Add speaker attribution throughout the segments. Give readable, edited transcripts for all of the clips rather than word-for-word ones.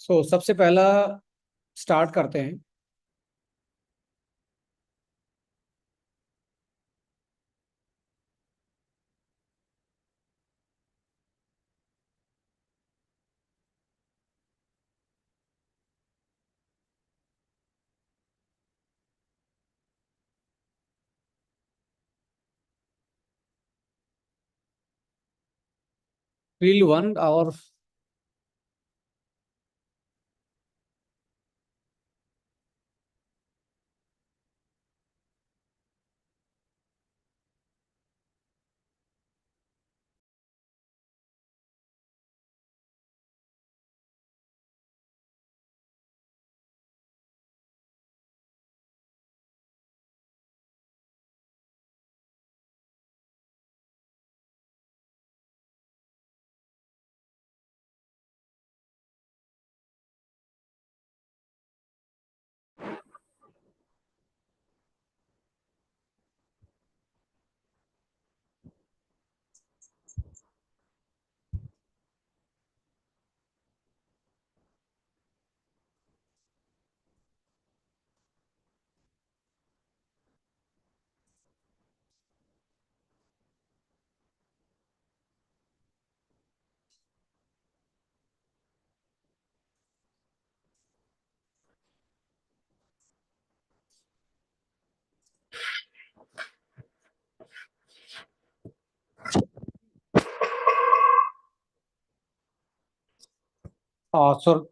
Speaker 1: सबसे पहला स्टार्ट करते हैं। फील्ड वन और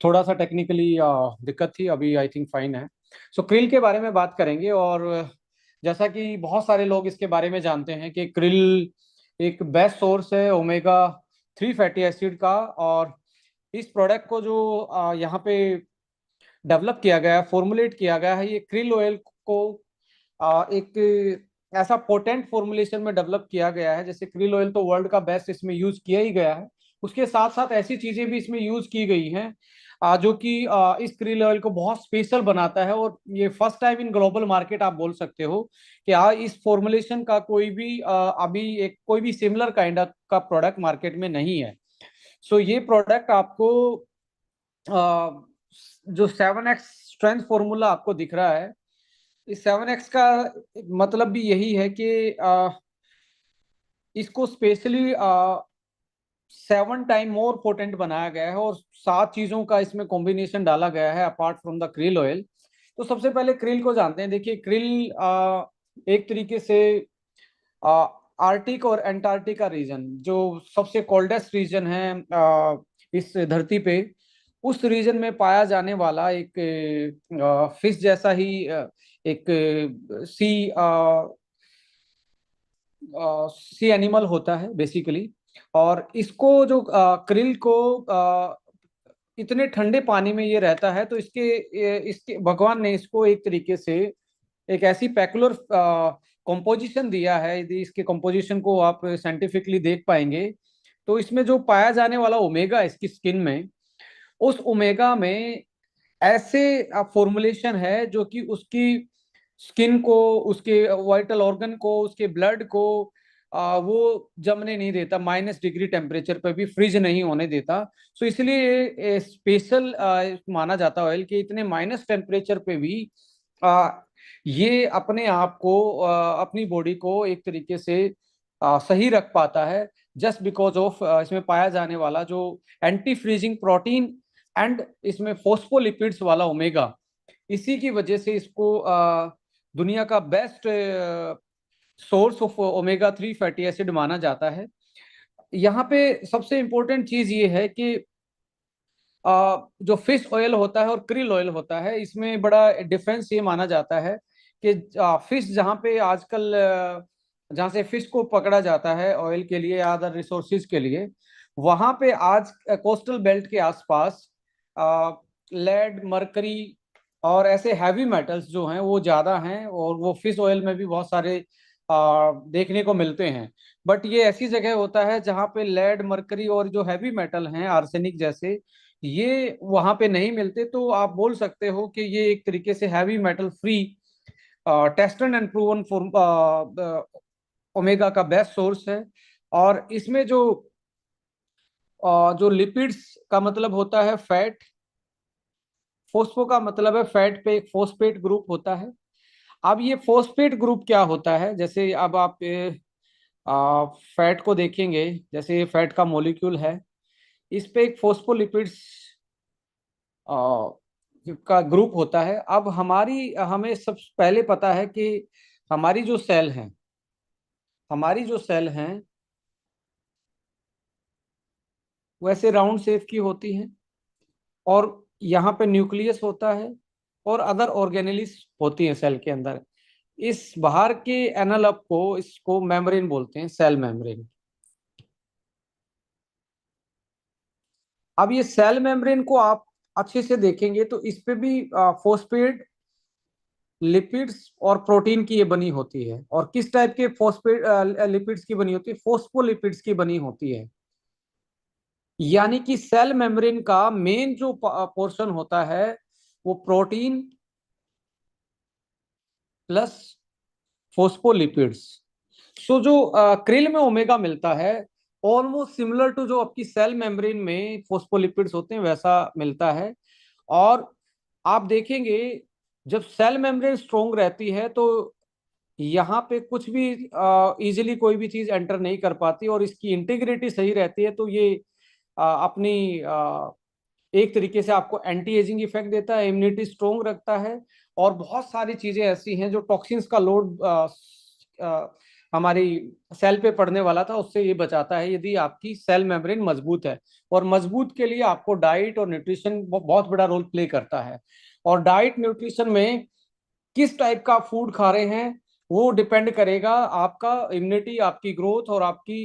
Speaker 1: थोड़ा सा टेक्निकली दिक्कत थी। अभी आई थिंक फाइन है। क्रिल के बारे में बात करेंगे। और जैसा कि बहुत सारे लोग इसके बारे में जानते हैं कि क्रिल एक बेस्ट सोर्स है ओमेगा 3 फैटी एसिड का। और इस प्रोडक्ट को जो यहाँ पे डेवलप किया गया है, फॉर्मुलेट किया गया है, ये क्रिल ऑयल को एक ऐसा पोटेंट फॉर्मुलेशन में डेवलप किया गया है। जैसे क्रिल ऑयल तो वर्ल्ड का बेस्ट इसमें यूज किया ही गया है, उसके साथ साथ ऐसी चीजें भी इसमें यूज की गई हैं जो कि इस क्रिल ऑयल को बहुत स्पेशल बनाता है। और ये first time in global market आप बोल सकते हो कि इस फॉर्मुलेशन का कोई भी अभी एक कोई भी सिमिलर काइंड का प्रोडक्ट मार्केट में नहीं है। ये प्रोडक्ट आपको जो 7x स्ट्रेंथ फॉर्मूला आपको दिख रहा है, इस 7x का मतलब भी यही है कि इसको स्पेशली 7 टाइम मोर पोटेंट बनाया गया है और 7 चीजों का इसमें कॉम्बिनेशन डाला गया है apart from the krill oil. तो सबसे पहले क्रिल को जानते हैं। देखिए, क्रिल एक तरीके से आर्टिक और एंटार्क्टिका रीजन, जो सबसे कोल्डेस्ट रीजन है इस धरती पे, उस रीजन में पाया जाने वाला एक फिश जैसा ही एक सी सी एनिमल होता है बेसिकली। और इसको जो क्रिल को इतने ठंडे पानी में ये रहता है, तो इसके भगवान ने इसको एक तरीके से एक ऐसी पैकुलर कंपोजिशन दिया है। यदि इसके कंपोजिशन को आप साइंटिफिकली देख पाएंगे तो इसमें जो पाया जाने वाला ओमेगा इसकी स्किन में, उस ओमेगा में ऐसे फॉर्मुलेशन है जो कि उसकी स्किन को, उसके वाइटल ऑर्गन को, उसके ब्लड को वो जमने नहीं देता, -डिग्री टेम्परेचर पे भी फ्रीज नहीं होने देता। इसलिए स्पेशल माना जाता है ऑयल कि इतने माइनस टेम्परेचर पे भी आ, ये अपने आप को अपनी बॉडी को एक तरीके से सही रख पाता है, जस्ट बिकॉज ऑफ इसमें पाया जाने वाला जो एंटी फ्रीजिंग प्रोटीन एंड इसमें फोस्फोलिपिड्स वाला ओमेगा। इसी की वजह से इसको दुनिया का best source of omega 3 fatty acid माना जाता है। यहाँ पे सबसे इंपॉर्टेंट चीज ये है कि जो फिश ऑयल होता है और क्रिल ऑयल होता है, इसमें बड़ा डिफरेंस ये माना जाता है कि फिश जहाँ पे आजकल जहाँ से फिश को पकड़ा जाता है ऑयल के लिए या अदर रिसोर्सेज के लिए, वहां पे आज कोस्टल बेल्ट के आसपास लेड, मरकरी और ऐसे हैवी मेटल्स जो हैं वो ज्यादा हैं, और वो फिश ऑयल में भी बहुत सारे देखने को मिलते हैं। बट ये ऐसी जगह होता है जहाँ पे लेड, मरकरी और जो हैवी मेटल हैं आर्सेनिक जैसे, ये वहां पे नहीं मिलते। तो आप बोल सकते हो कि ये एक तरीके से heavy metal free, tested and proven omega का बेस्ट सोर्स है। और इसमें जो लिपिड्स का मतलब होता है फैट, फोस्फो का मतलब है फैट पे एक फोस्फेट ग्रुप होता है। अब ये फोस्फेट ग्रुप क्या होता है, जैसे अब आप फैट को देखेंगे, जैसे ये फैट का मॉलिक्यूल है, इस पे एक फोस्फोलिपिड्स का ग्रुप होता है। अब हमें सब पहले पता है कि हमारी जो सेल हैं हमारी जो सेल हैं वैसे राउंड शेप की होती हैं, और यहाँ पे न्यूक्लियस होता है, और अदर ऑर्गेनेलिस होती हैं सेल के अंदर। इस बाहर के एनलप को इसको मेम्ब्रेन बोलते हैं, सेल मेम्ब्रेन। अब ये सेल मेम्ब्रेन को आप अच्छे से देखेंगे तो इस पे भी फोस्फेट, लिपिड्स और प्रोटीन की ये बनी होती है। और किस टाइप के फोस्फेट लिपिड्स की बनी होती है? फोस्फोलिपिड्स की बनी होती है। यानी कि सेल मेम्ब्रेन का मेन जो पोर्शन होता है वो प्रोटीन प्लस फोस्फोलिपिड्स। सो जो क्रिल में ओमेगा मिलता है, ऑलमोस्ट सिमिलर टू जो आपकी सेल मेम्ब्रेन में फोस्फोलिपिड्स होते हैं वैसा मिलता है। और आप देखेंगे जब सेल मेम्ब्रेन स्ट्रोंग रहती है तो यहाँ पे कुछ भी इजीली कोई भी चीज एंटर नहीं कर पाती, और इसकी इंटीग्रिटी सही रहती है, तो ये अपनी एक तरीके से आपको एंटी एजिंग इफेक्ट देता है, इम्यूनिटी स्ट्रोंग रखता है। और बहुत सारी चीजें ऐसी हैं जो टॉक्सिन्स का लोड हमारी सेल पे पड़ने वाला था उससे ये बचाता है, यदि आपकी सेल मेम्ब्रेन मजबूत है। और मजबूत के लिए आपको डाइट और न्यूट्रिशन बहुत बड़ा रोल प्ले करता है। और डाइट न्यूट्रिशन में किस टाइप का फूड खा रहे हैं वो डिपेंड करेगा आपका इम्यूनिटी, आपकी ग्रोथ, और आपकी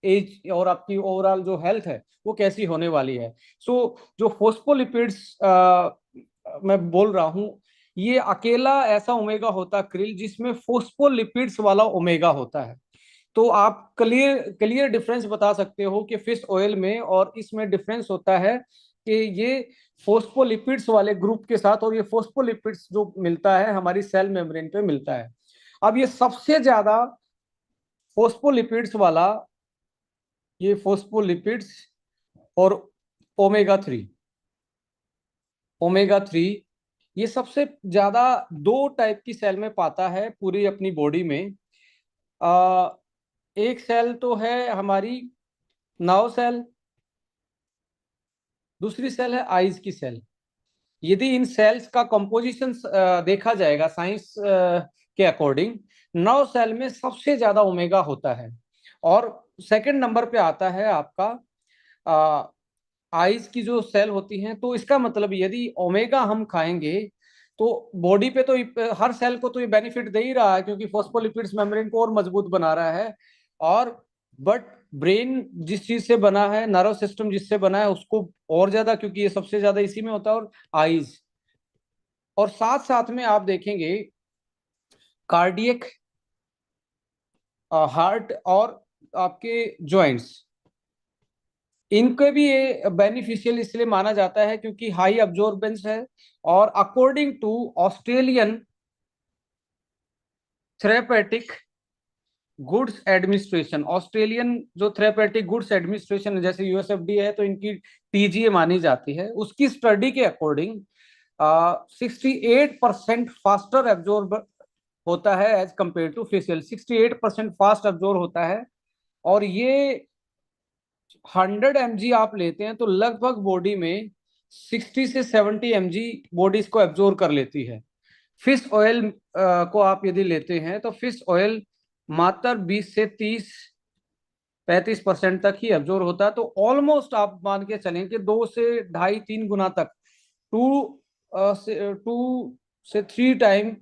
Speaker 1: एज, और आपकी ओवरऑल जो हेल्थ है वो कैसी होने वाली है। जो फोस्फोलिपिड्स मैं बोल रहा हूँ, ये अकेला ऐसा ओमेगा होता क्रिल जिसमें फोस्फोलिपिड्स वाला ओमेगा होता है। तो आप क्लियर क्लियर डिफरेंस बता सकते हो कि फिश ऑयल में और इसमें डिफरेंस होता है कि ये फोस्फोलिपिड्स वाले ग्रुप के साथ, और ये फोस्फोलिपिड्स जो मिलता है हमारी सेल मेम्ब्रेन पे मिलता है। अब ये सबसे ज्यादा फोस्फोलिपिड्स वाला, ये फोस्फोलिपिड्स और ओमेगा 3, ओमेगा 3 ये सबसे ज्यादा दो टाइप की सेल में पाता है पूरी अपनी बॉडी में। आ, एक सेल तो है हमारी नर्व सेल, दूसरी सेल है आईज की सेल। यदि इन सेल्स का कंपोजिशन देखा जाएगा साइंस के अकॉर्डिंग, नौ सेल में सबसे ज्यादा ओमेगा होता है, और सेकंड नंबर पे आता है आपका आइज की जो सेल होती हैं। तो इसका मतलब यदि ओमेगा हम खाएंगे तो बॉडी पे तो हर सेल को तो ये बेनिफिट दे ही रहा है, क्योंकि फोस्फोलिपिड्स मेम्ब्रेन को और मजबूत बना रहा है। और बट ब्रेन जिस चीज से बना है, नर्व सिस्टम जिससे बना है उसको और ज्यादा, क्योंकि ये सबसे ज्यादा इसी में होता है। और आईज, और साथ साथ में आप देखेंगे कार्डियक, हार्ट, और आपके जॉइंट्स, इनके भी ये बेनिफिशियल इसलिए माना जाता है क्योंकि हाई अब्जॉर्बेंस है। और according to Australian therapeutic goods administration, Australian जो थेरेपेटिक गुड्स एडमिनिस्ट्रेशन है, जैसे यूएसएफडी है तो इनकी टीजीए मानी जाती है, उसकी स्टडी के अकॉर्डिंग 68% फास्टर एब्जॉर्ब होता है as compare to facial. 68% fast absorb होता है। और ये 100 mg आप लेते हैं तो लगभग बॉडी में 60 से 70 mg बॉडी इसको एब्जॉर्ब कर लेती है। फिश ऑयल को आप यदि लेते हैं तो फिश ऑयल मात्र 20 से 30 35% तक ही एब्जॉर्ब होता है। तो ऑलमोस्ट आप मान के चलें कि 2 से ढाई 3 गुना तक, टू से 3 टाइम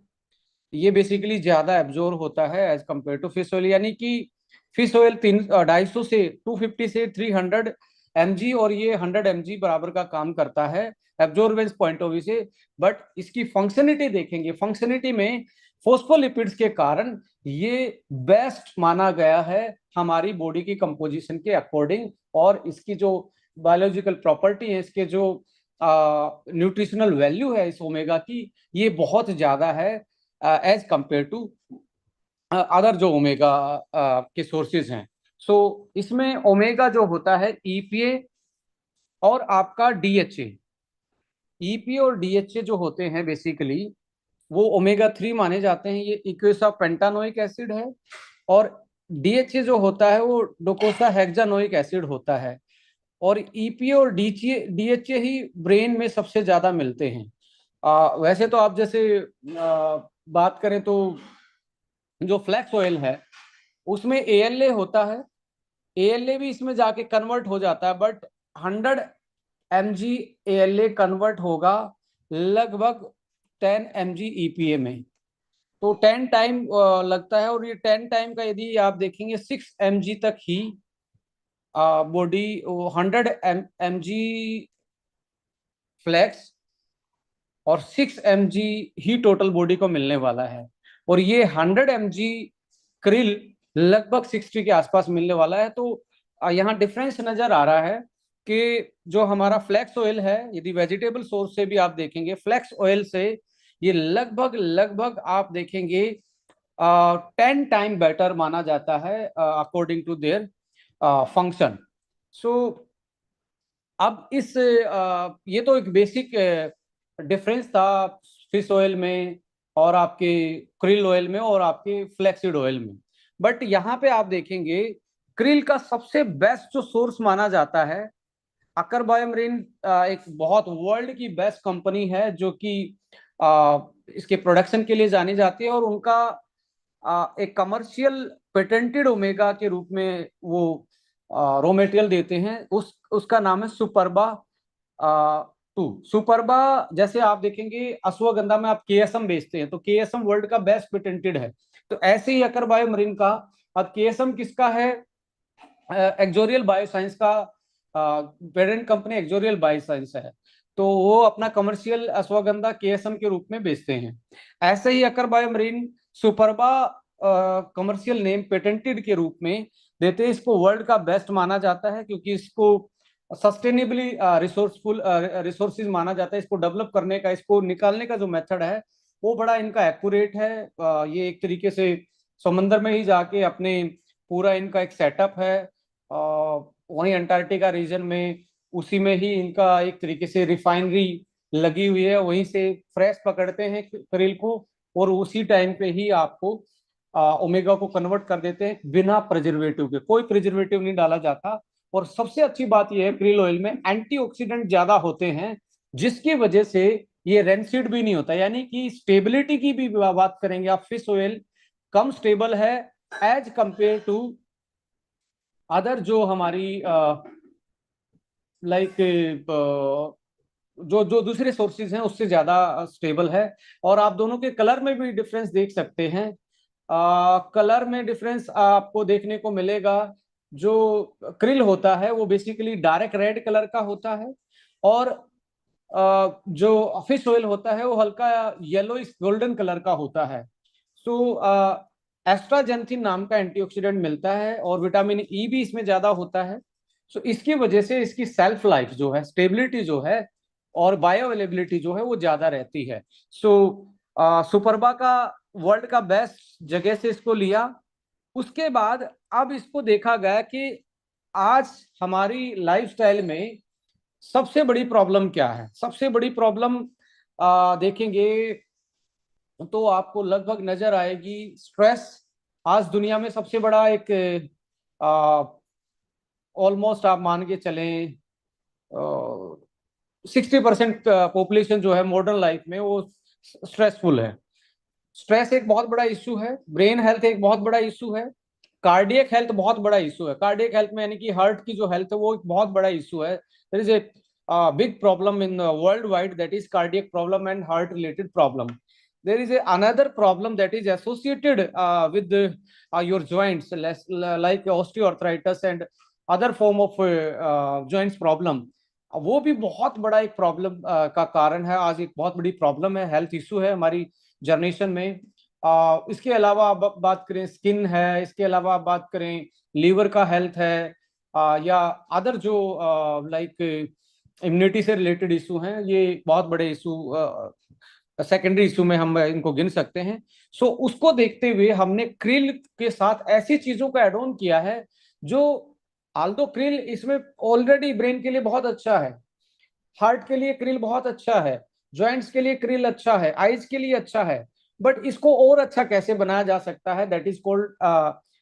Speaker 1: ये बेसिकली ज्यादा एब्जॉर्ब होता है as compare to fish oil. यानी कि फिश ऑयल 250 से 250 से 300 mg, और ये 100 mg बराबर का काम करता है एब्जॉर्बेंस पॉइंट ऑफ व्यू से। बट इसकी फंक्शनिटी देखेंगे, फंक्शनिटी में फोस्फोलिपिड्स के कारण ये बेस्ट माना गया है हमारी बॉडी की कंपोजिशन के अकॉर्डिंग। और इसकी जो बायोलॉजिकल प्रॉपर्टी है, इसके जो न्यूट्रिशनल वैल्यू है इस ओमेगा की, ये बहुत ज्यादा है एज कंपेयर टू अदर जो ओमेगा के सोर्सेज हैं। सो इसमें ओमेगा जो होता है ईपीए और आपका डीएचए, ईपी और डीएचए जो होते हैं बेसिकली वो ओमेगा 3 माने जाते हैं, ये इक्वेसा पेंटानोइक एसिड है। और डीएचए जो होता है वो डोकोसा हेक्सानोइक एसिड होता है। और ईपी और डीएचए ही ब्रेन में सबसे ज्यादा मिलते हैं। वैसे तो आप जैसे बात करें तो जो फ्लैक्स ऑयल है उसमें एएलए होता है, एएलए भी इसमें जाके कन्वर्ट हो जाता है, बट 100 mg एएलए कन्वर्ट होगा लगभग 10 mg ईपीए में। तो 10 टाइम लगता है। और ये 10 टाइम का यदि आप देखेंगे 6 mg तक ही बॉडी 100 mg फ्लैक्स और 6 mg ही टोटल बॉडी को मिलने वाला है। और ये 100 mg क्रिल लगभग 60 के आसपास मिलने वाला है। तो यहाँ डिफरेंस नजर आ रहा है कि जो हमारा फ्लैक्स ऑयल है, यदि वेजिटेबल सोर्स से भी आप देखेंगे फ्लैक्स ऑयल से ये लगभग लगभग आप देखेंगे 10 टाइम बेटर माना जाता है अकॉर्डिंग टू देयर फंक्शन। सो अब ये तो एक बेसिक डिफरेंस था फिश ऑयल में और आपके क्रिल ऑयल में और आपके फ्लैक्सीड ऑयल में। बट यहाँ पे आप देखेंगे क्रिल का सबसे बेस्ट जो सोर्स माना जाता है अकर बायोमरीन, एक बहुत वर्ल्ड की बेस्ट कंपनी है जो कि इसके प्रोडक्शन के लिए जानी जाती है। और उनका एक कमर्शियल पेटेंटेड ओमेगा के रूप में वो रॉ मटेरियल देते हैं, उसका नाम है सुपरबा 2। सुपरबा जैसे आप देखेंगे अश्वगंधा में आप केएसएम बेचते हैं तो केएसएम वर्ल्ड का बेस्ट पेटेंटेड है। तो ऐसे ही अकर बायोमरीन का, अब केएसएम किसका है? एक्सोरियल बायोसाइंस का पेरेंट कंपनी एक्सोरियल बायोसाइंस है। तो वो अपना कमर्शियल अश्वगंधा केएसएम के रूप में बेचते हैं। ऐसे ही अकर बायोमरीन सुपरबा कमर्शियल नेम पेटेंटेड के रूप में देते हैं। इसको वर्ल्ड का बेस्ट माना जाता है क्योंकि इसको सस्टेनेबली रिसोर्सफुल रिसोर्सेज माना जाता है। इसको डेवलप करने का, इसको निकालने का जो मेथड है वो बड़ा इनका एक्यूरेट है। ये एक तरीके से समंदर में ही जाके अपने पूरा इनका एक सेटअप है। वहीं अंटार्कटिका रीजन में उसी में ही इनका एक तरीके से रिफाइनरी लगी हुई है, वहीं से फ्रेश पकड़ते हैं क्रिल को और उसी टाइम पे ही आपको ओमेगा को कन्वर्ट कर देते हैं बिना प्रिजर्वेटिव के। कोई प्रिजर्वेटिव नहीं डाला जाता। और सबसे अच्छी बात यह है क्रिल ऑयल में एंटीऑक्सीडेंट ज्यादा होते हैं जिसकी वजह से ये रेंसिड भी नहीं होता। यानी कि स्टेबिलिटी की भी बात करेंगे आप, फिश ऑयल कम स्टेबल है एज कंपेयर टू अदर जो हमारी लाइक जो जो दूसरे सोर्सेज हैं उससे ज्यादा स्टेबल है। और आप दोनों के कलर में भी डिफरेंस देख सकते हैं। कलर में डिफरेंस आपको देखने को मिलेगा। जो क्रिल होता है वो बेसिकली डार्क रेड कलर का होता है और जो फिश ऑयल होता है वो हल्का येलो गोल्डन कलर का होता है। सो एस्ट्राजेंथिन नाम का एंटीऑक्सीडेंट मिलता है और विटामिन ई भी इसमें ज्यादा होता है। सो इसकी वजह से इसकी सेल्फ लाइफ जो है, स्टेबिलिटी जो है और बायो अवेलेबिलिटी जो है वो ज्यादा रहती है। सो सुपरबा का वर्ल्ड का बेस्ट जगह से इसको लिया। उसके बाद अब इसको देखा गया कि आज हमारी लाइफस्टाइल में सबसे बड़ी प्रॉब्लम क्या है। सबसे बड़ी प्रॉब्लम देखेंगे तो आपको लगभग नजर आएगी स्ट्रेस। आज दुनिया में सबसे बड़ा एक ऑलमोस्ट आप मान के चलें 60% पॉपुलेशन जो है मॉडर्न लाइफ में वो स्ट्रेसफुल है। स्ट्रेस एक बहुत बड़ा इशू है, ब्रेन हेल्थ एक बहुत बड़ा इशू है, कार्डियक हेल्थ बहुत बड़ा इशू है। कार्डियक हेल्थ में यानी कि हार्ट की जो हेल्थ है वो एक बहुत बड़ा इशू है। There is a big problem in world wide, that is cardiac problem and heart related problem. There is another problem that is associated with your joints, like osteoarthritis and other form of joints problem। वो भी बहुत बड़ा एक problem का कारण है। आज एक बहुत बड़ी प्रॉब्लम है, हेल्थ इशू है हमारी जनरेशन में। इसके अलावा आप बात करें स्किन है, इसके अलावा आप बात करें लीवर का हेल्थ है, या अदर जो लाइक इम्यूनिटी से रिलेटेड इशू हैं, ये बहुत बड़े इशू सेकेंडरी इशू में हम इनको गिन सकते हैं। सो उसको देखते हुए हमने क्रिल के साथ ऐसी चीजों का एड ऑन किया है जो आल्दो क्रिल इसमें ऑलरेडी ब्रेन के लिए बहुत अच्छा है। हार्ट के लिए क्रिल बहुत अच्छा है, जॉइंट्स के लिए क्रिल अच्छा है, आईज के लिए अच्छा है, बट इसको और अच्छा कैसे बनाया जा सकता है, that is called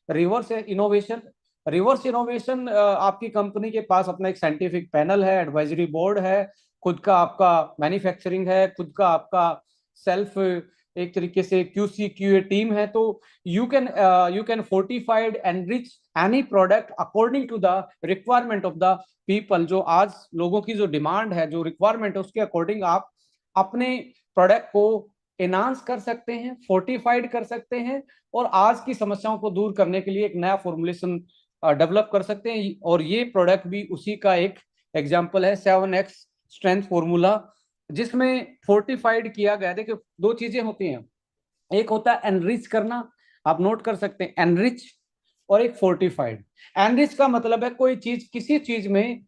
Speaker 1: reverse innovation. Reverse innovation, आपकी कंपनी के पास अपना एक साइंटिफिक पैनल है, एडवाइजरी बोर्ड है, खुद का आपका मैन्युफैक्चरिंग है, खुद का आपका सेल्फ एक तरीके से क्यूसी क्यूए टीम है, तो you can fortified enrich any product according to the requirement of the people। जो आज लोगों की जो डिमांड है, जो रिक्वायरमेंट है, उसके अकॉर्डिंग आप अपने प्रोडक्ट को एनहांस कर सकते हैं, फोर्टिफाइड कर सकते हैं, और आज की समस्याओं को दूर करने के लिए एक नया फॉर्मुलेशन डेवलप कर सकते हैं। और ये प्रोडक्ट भी उसी का एक एग्जाम्पल है, 7x स्ट्रेंथ फॉर्मूला, जिसमें फोर्टिफाइड किया गया। देखिए, दो चीजें होती हैं, एक होता है एनरिच करना, आप नोट कर सकते हैं एनरिच, और एक फोर्टिफाइड। एनरिच का मतलब है कोई चीज किसी चीज में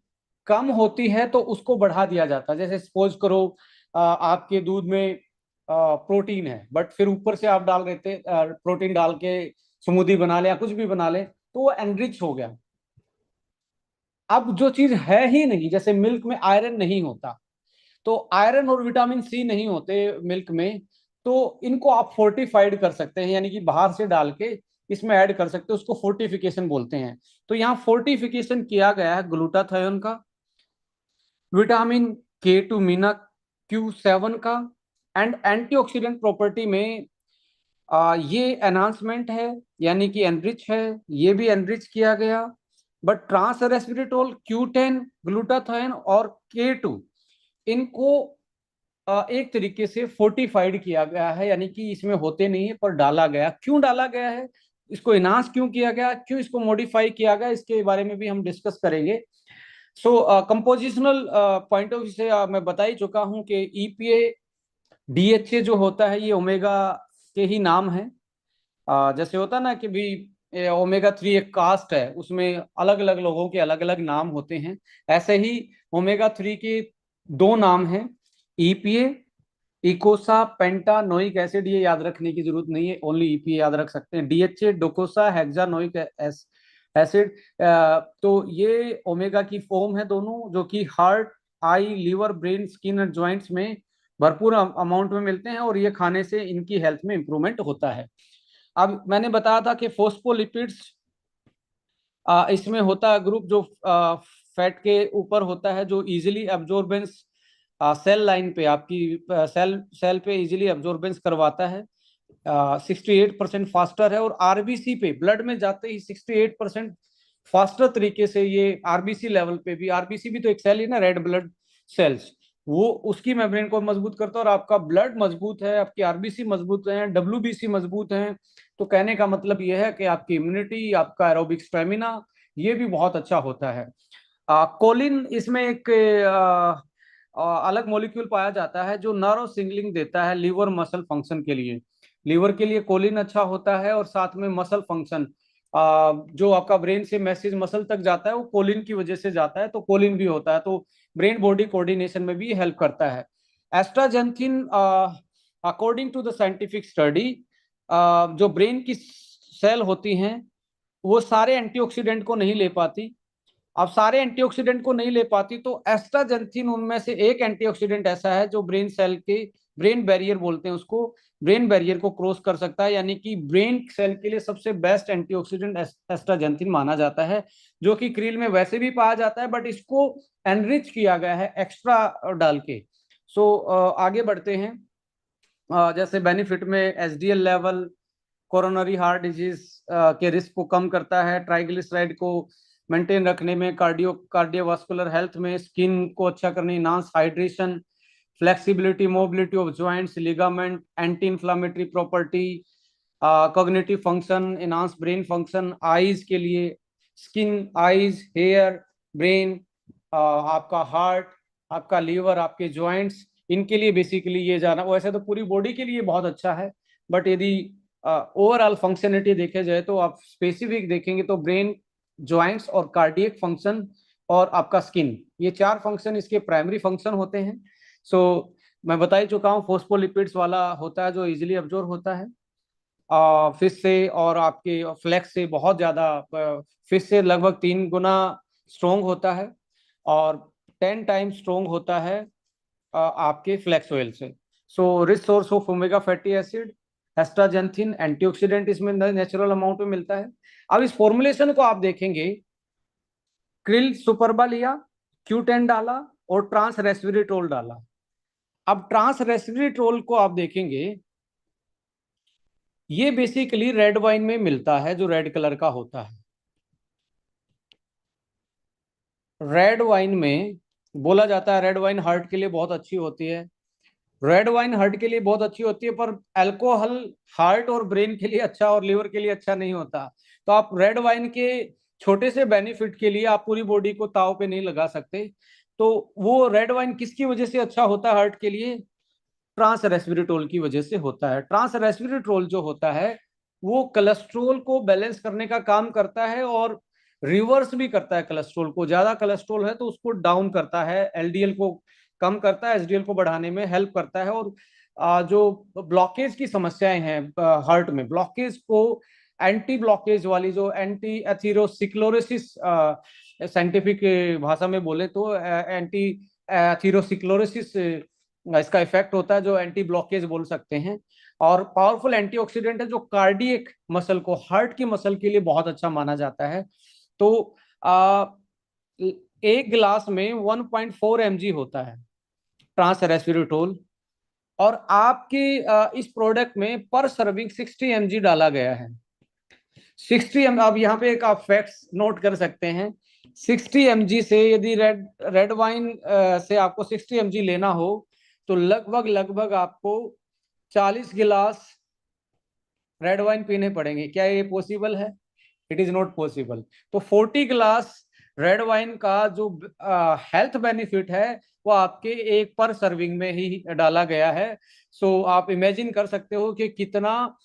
Speaker 1: कम होती है तो उसको बढ़ा दिया जाता है। जैसे सपोज करो आपके दूध में प्रोटीन है, बट फिर ऊपर से आप डाल रहे थे प्रोटीन डाल के स्मूदी बना ले या कुछ भी बना ले, तो वो एनरिच हो गया। अब जो चीज है ही नहीं, जैसे मिल्क में आयरन नहीं होता, तो आयरन और विटामिन सी नहीं होते मिल्क में, तो इनको आप फोर्टिफाइड कर सकते हैं, यानी कि बाहर से डाल के इसमें ऐड कर सकते हैं, उसको फोर्टिफिकेशन बोलते हैं। तो यहाँ फोर्टिफिकेशन किया गया है ग्लूटाथायोन का, विटामिन K2 मीना Q7 का, एंड एंटीऑक्सीडेंट प्रॉपर्टी में ये एनहांसमेंट है, यानी कि एनरिच है, ये भी एनरिच किया गया। बट ट्रांस रेस्वेरेट्रोल, Q10, ग्लूटाथायोन और K2, इनको एक तरीके से फोर्टिफाइड किया गया है, यानी कि इसमें होते नहीं है पर डाला गया। क्यों डाला गया है, इसको इनहांस क्यों किया गया, क्यों इसको मॉडिफाई किया गया, इसके बारे में भी हम डिस्कस करेंगे। सो कंपोजिशनल पॉइंट ऑफ व्यू से मैं बता ही चुका हूं कि ईपीए डीएचए जो होता है, ये ओमेगा के ही नाम है। जैसे होता है ना कि भी ओमेगा 3 एक कास्ट है, उसमें अलग अलग लोगों के अलग अलग नाम होते हैं, ऐसे ही ओमेगा 3 के दो नाम हैं, ईपीए, इकोसा पेंटानोइक एसिड। ये याद रखने की जरूरत नहीं है, ओनली ईपीए याद रख सकते हैं। DHA docosahexaenoic acid. तो ये ओमेगा की फॉर्म है दोनों, जो कि heart, eye, liver, brain, skin और ज्वाइंट्स में भरपूर अमाउंट में मिलते हैं, और ये खाने से इनकी हेल्थ में इंप्रूवमेंट होता है। अब मैंने बताया था कि फोस्फोलिपिड्स, इसमें होता है ग्रुप जो फैट के ऊपर होता है, जो इजीली एब्जॉर्बेंस सेल लाइन पे, आपकी सेल सेल पे इजीली एब्जॉर्बेंस करवाता है। 68% फास्टर है, और आरबीसी पे ब्लड में जाते ही 68% फास्टर तरीके से ये आरबीसी लेवल पे भी, आरबीसी भी तो एक सेल ही ना, रेड ब्लड सेल्स, वो उसकी मेम्ब्रेन को मजबूत करता है। और आपका ब्लड मजबूत है, आपकी आरबीसी मजबूत है, डब्ल्यूबीसी मजबूत है, तो कहने का मतलब यह है कि आपकी इम्यूनिटी, आपका एरोबिक स्टेमिना, ये भी बहुत अच्छा होता है। कोलिन इसमें एक अलग मॉलिक्यूल पाया जाता है जो नर्व सिग्नलिंग देता है लीवर मसल फंक्शन के लिए। लीवर के लिए कोलिन अच्छा होता है, और साथ में मसल फंक्शन, जो आपका ब्रेन से मैसेज मसल तक जाता है वो कोलिन की वजह से जाता है, तो कोलिन भी होता है, तो ब्रेन बॉडी कोऑर्डिनेशन में भी हेल्प करता है। Astaxanthin, according to the scientific study, जो ब्रेन की सेल होती हैं, वो सारे एंटीऑक्सीडेंट को नहीं ले पाती। अब सारे एंटीऑक्सीडेंट को नहीं ले पाती, तो एस्ट्राजेंथिन उनमें से एक एंटीऑक्सीडेंट ऐसा है जो ब्रेन सेल के, ब्रेन बैरियर बोलते हैं उसको, ब्रेन बैरियर को क्रॉस कर सकता है, यानी कि ब्रेन सेल के लिए सबसे बेस्ट एंटीऑक्सीडेंट एस्ट्राजेंथिन माना जाता है, जो कि क्रील में वैसे भी पाया जाता है, बट इसको एनरिच किया गया है एक्स्ट्रा डाल के। सो आगे बढ़ते हैं। जैसे बेनिफिट में SDL level coronary heart disease के रिस्क को कम करता है, ट्राइग्लिसराइड को मेंटेन रखने में, कार्डियोवास्कुलर हेल्थ में, स्किन को अच्छा करने, enhance hydration, flexibility, mobility of joints, ligament, anti inflammatory property, cognitive function, enhance brain function, eyes के लिए, स्किन, आईज, हेयर, ब्रेन, आपका हार्ट, आपका लीवर, आपके जॉइंट्स, इनके लिए बेसिकली ये जाना, वैसे तो पूरी बॉडी के लिए बहुत अच्छा है, बट यदि ओवरऑल फंक्शनलिटी देखे जाए तो आप स्पेसिफिक देखेंगे तो ब्रेन, जॉइंट्स और कार्डियक फंक्शन और आपका स्किन, ये चार फंक्शन इसके प्राइमरी फंक्शन होते हैं। सो मैं बता ही चुका हूँ, फोस्फोलिपिड्स वाला होता है जो इजीली अब्जॉर्ब होता है फिश से, और आपके फ्लेक्स से बहुत ज्यादा, फिश से लगभग 3 गुना स्ट्रोंग होता है, और 10 टाइम स्ट्रोंग होता है आपके फ्लैक्स ऑयल से। So rich source of omega fatty acid, astaxanthin, antioxidant इसमें नेचुरल अमाउंट में मिलता है। अब इस फॉर्मुलेशन को आप देखेंगे, क्रिल सुपरबा लिया, Q10 डाला और ट्रांस रेस्वेरेट्रोल डाला। अब ट्रांस रेस्वेरेट्रोल को आप देखेंगे, ये बेसिकली रेड वाइन में मिलता है जो रेड कलर का होता है। रेड वाइन में बोला जाता है रेड वाइन हार्ट के लिए बहुत अच्छी होती है। रेड वाइन हार्ट के लिए बहुत अच्छी होती है, पर अल्कोहल हार्ट और ब्रेन के लिए अच्छा और लिवर के लिए अच्छा नहीं होता। तो आप रेड वाइन के छोटे से बेनिफिट के लिए आप पूरी बॉडी को ताव पे नहीं लगा सकते। तो वो रेड वाइन किसकी वजह से अच्छा होता है हार्ट के लिए? ट्रांस रेस्वेरेट्रोल की वजह से होता है। ट्रांस रेस्वेरेट्रोल जो होता है वो कोलेस्ट्रोल को बैलेंस करने का काम करता है और रिवर्स भी करता है कोलेस्ट्रोल को। ज्यादा कोलेस्ट्रोल है तो उसको डाउन करता है, एलडीएल को कम करता है, एसडीएल को बढ़ाने में हेल्प करता है। और जो ब्लॉकेज की समस्याएं हैं हार्ट में, ब्लॉकेज को एंटी ब्लॉकेज वाली जो एंटी एथीरोस्क्लेरोसिस साइंटिफिक भाषा में बोले तो एंटी एथीरोस्क्लेरोसिस इसका इफेक्ट होता है, जो एंटी ब्लॉकेज बोल सकते हैं। और पावरफुल एंटीऑक्सीडेंट है जो कार्डियक मसल को, हार्ट की मसल के लिए बहुत अच्छा माना जाता है। तो आ, एक गिलास में 1.4 mg होता है ट्रांस रेस्वेरेट्रोल, और आपके इस प्रोडक्ट में पर सर्विंग 60 mg डाला गया है। 60 अब यहाँ पे एक आप फैक्ट्स नोट कर सकते हैं। 60 mg से यदि रेड रेड वाइन से आपको 60 mg लेना हो तो लगभग लगभग आपको 40 गिलास रेड वाइन पीने पड़ेंगे। क्या ये पॉसिबल है? It is not possible. तो 40 ग्लास रेड वाइन का जो हेल्थ बेनिफिट है वो आपके एक पर सर्विंग में ही डाला गया है। सो आप इमेजिन कर सकते हो कि कितना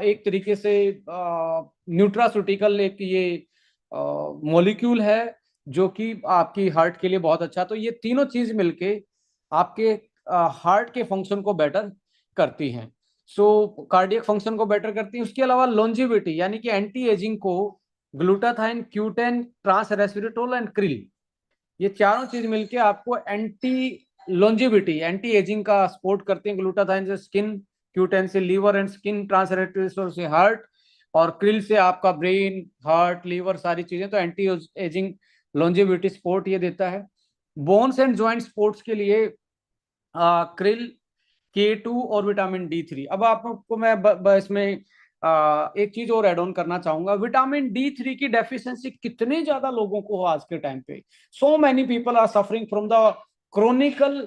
Speaker 1: एक तरीके से न्यूट्रास्यूटिकल एक ये मॉलिक्यूल है जो कि आपकी हार्ट के लिए बहुत अच्छा। तो ये तीनों चीज मिलके आपके हार्ट के फंक्शन को बेटर करती हैं। सो कार्डियक फंक्शन को बेटर करती है। उसके अलावा लॉन्जिविटी यानी कि एंटी एजिंग को glutathione, Q10, trans resveratrol and krill, ये चारों चीज मिलके आपको एंटी लॉन्जिविटी, एंटी एजिंग का सपोर्ट करते हैं। ग्लूटाथाइन से स्किन, Q10 से liver and skin, trans resveratrol से हार्ट, और क्रिल से आपका ब्रेन, हार्ट, लीवर सारी चीजें। तो एंटी एजिंग लॉन्जिविटी सपोर्ट ये देता है। बोन्स एंड ज्वाइंट सपोर्ट्स के लिए क्रिल, K2 और विटामिन D3। अब आपको मैं इसमें एक चीज और एड ऑन करना चाहूंगा। विटामिन D3 की डेफिशिएंसी कितने ज्यादा लोगों को हो आज के टाइम पे। So many people are suffering from the chronicle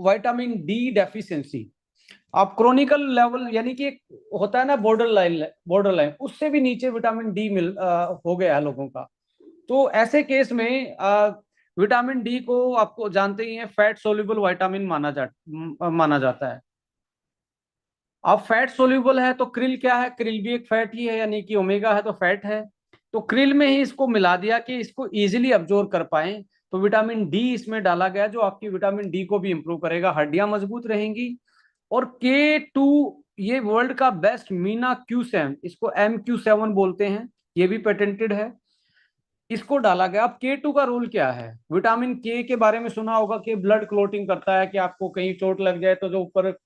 Speaker 1: vitamin D deficiency. अब क्रोनिकल लेवल यानी कि होता है ना बॉर्डर लाइन उससे भी नीचे विटामिन D हो गया है लोगों का। तो ऐसे केस में विटामिन D को आपको जानते ही हैं फैट सोल्यूबल विटामिन माना जाता है। अब फैट सोल्यूबल है तो क्रिल क्या है? क्रिल भी एक फैट ही है, यानी कि ओमेगा है तो फैट है। तो क्रिल में ही इसको मिला दिया कि इसको इजीली अब्जॉर्ब कर पाए। तो विटामिन D इसमें डाला गया जो आपकी विटामिन D को भी इंप्रूव करेगा, हड्डियां मजबूत रहेंगी। और K2, ये वर्ल्ड का बेस्ट मीना Q7, इसको MQ7 बोलते हैं, ये भी पेटेंटेड है, इसको डाला गया। अब K2 का रोल क्या है? विटामिन K के बारे में सुना होगा कि ब्लड क्लोटिंग करता है, कि आपको कहीं चोट लग जाए तो जो ऊपर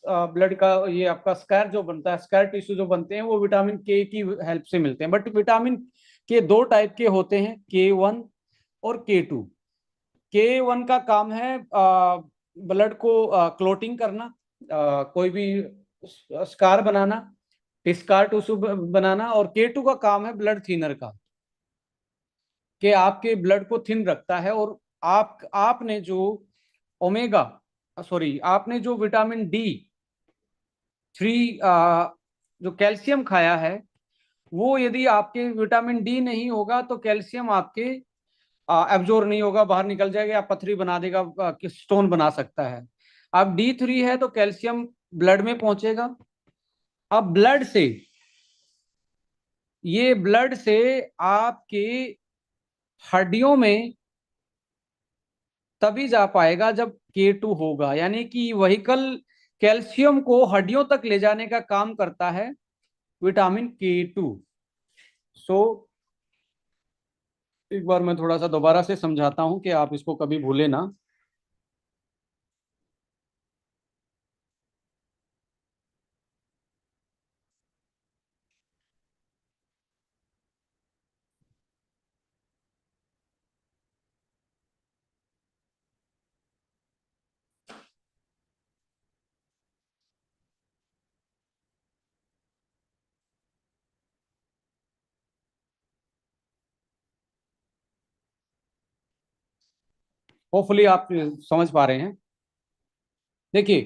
Speaker 1: ब्लड का ये आपका स्कार जो बनता है, स्कार टिश्यू जो बनते हैं वो विटामिन K की हेल्प से मिलते हैं। बट विटामिन के दो टाइप के होते हैं, K1 और K2। K1 का काम है ब्लड को क्लोटिंग करना, कोई भी स्कार बनाना, स्कार टिश्यू बनाना। और K2 का काम है ब्लड थिनर का, कि आपके ब्लड को थिन रखता है। और आपने जो ओमेगा सॉरी आपने जो विटामिन D3 जो कैल्शियम खाया है, वो यदि आपके विटामिन D नहीं होगा तो कैल्शियम आपके एब्जॉर्ब नहीं होगा, बाहर निकल जाएगा या पथरी बना देगा, कि स्टोन बना सकता है। अब D3 है तो कैल्शियम ब्लड में पहुंचेगा। अब ब्लड से आपके हड्डियों में तभी जा पाएगा जब K2 होगा, यानी कि वहीकल कैल्शियम को हड्डियों तक ले जाने का काम करता है विटामिन K2। सो एक बार मैं थोड़ा सा दोबारा से समझाता हूँ कि आप इसको कभी भूले ना। होपफुली आप समझ पा रहे हैं। देखिए,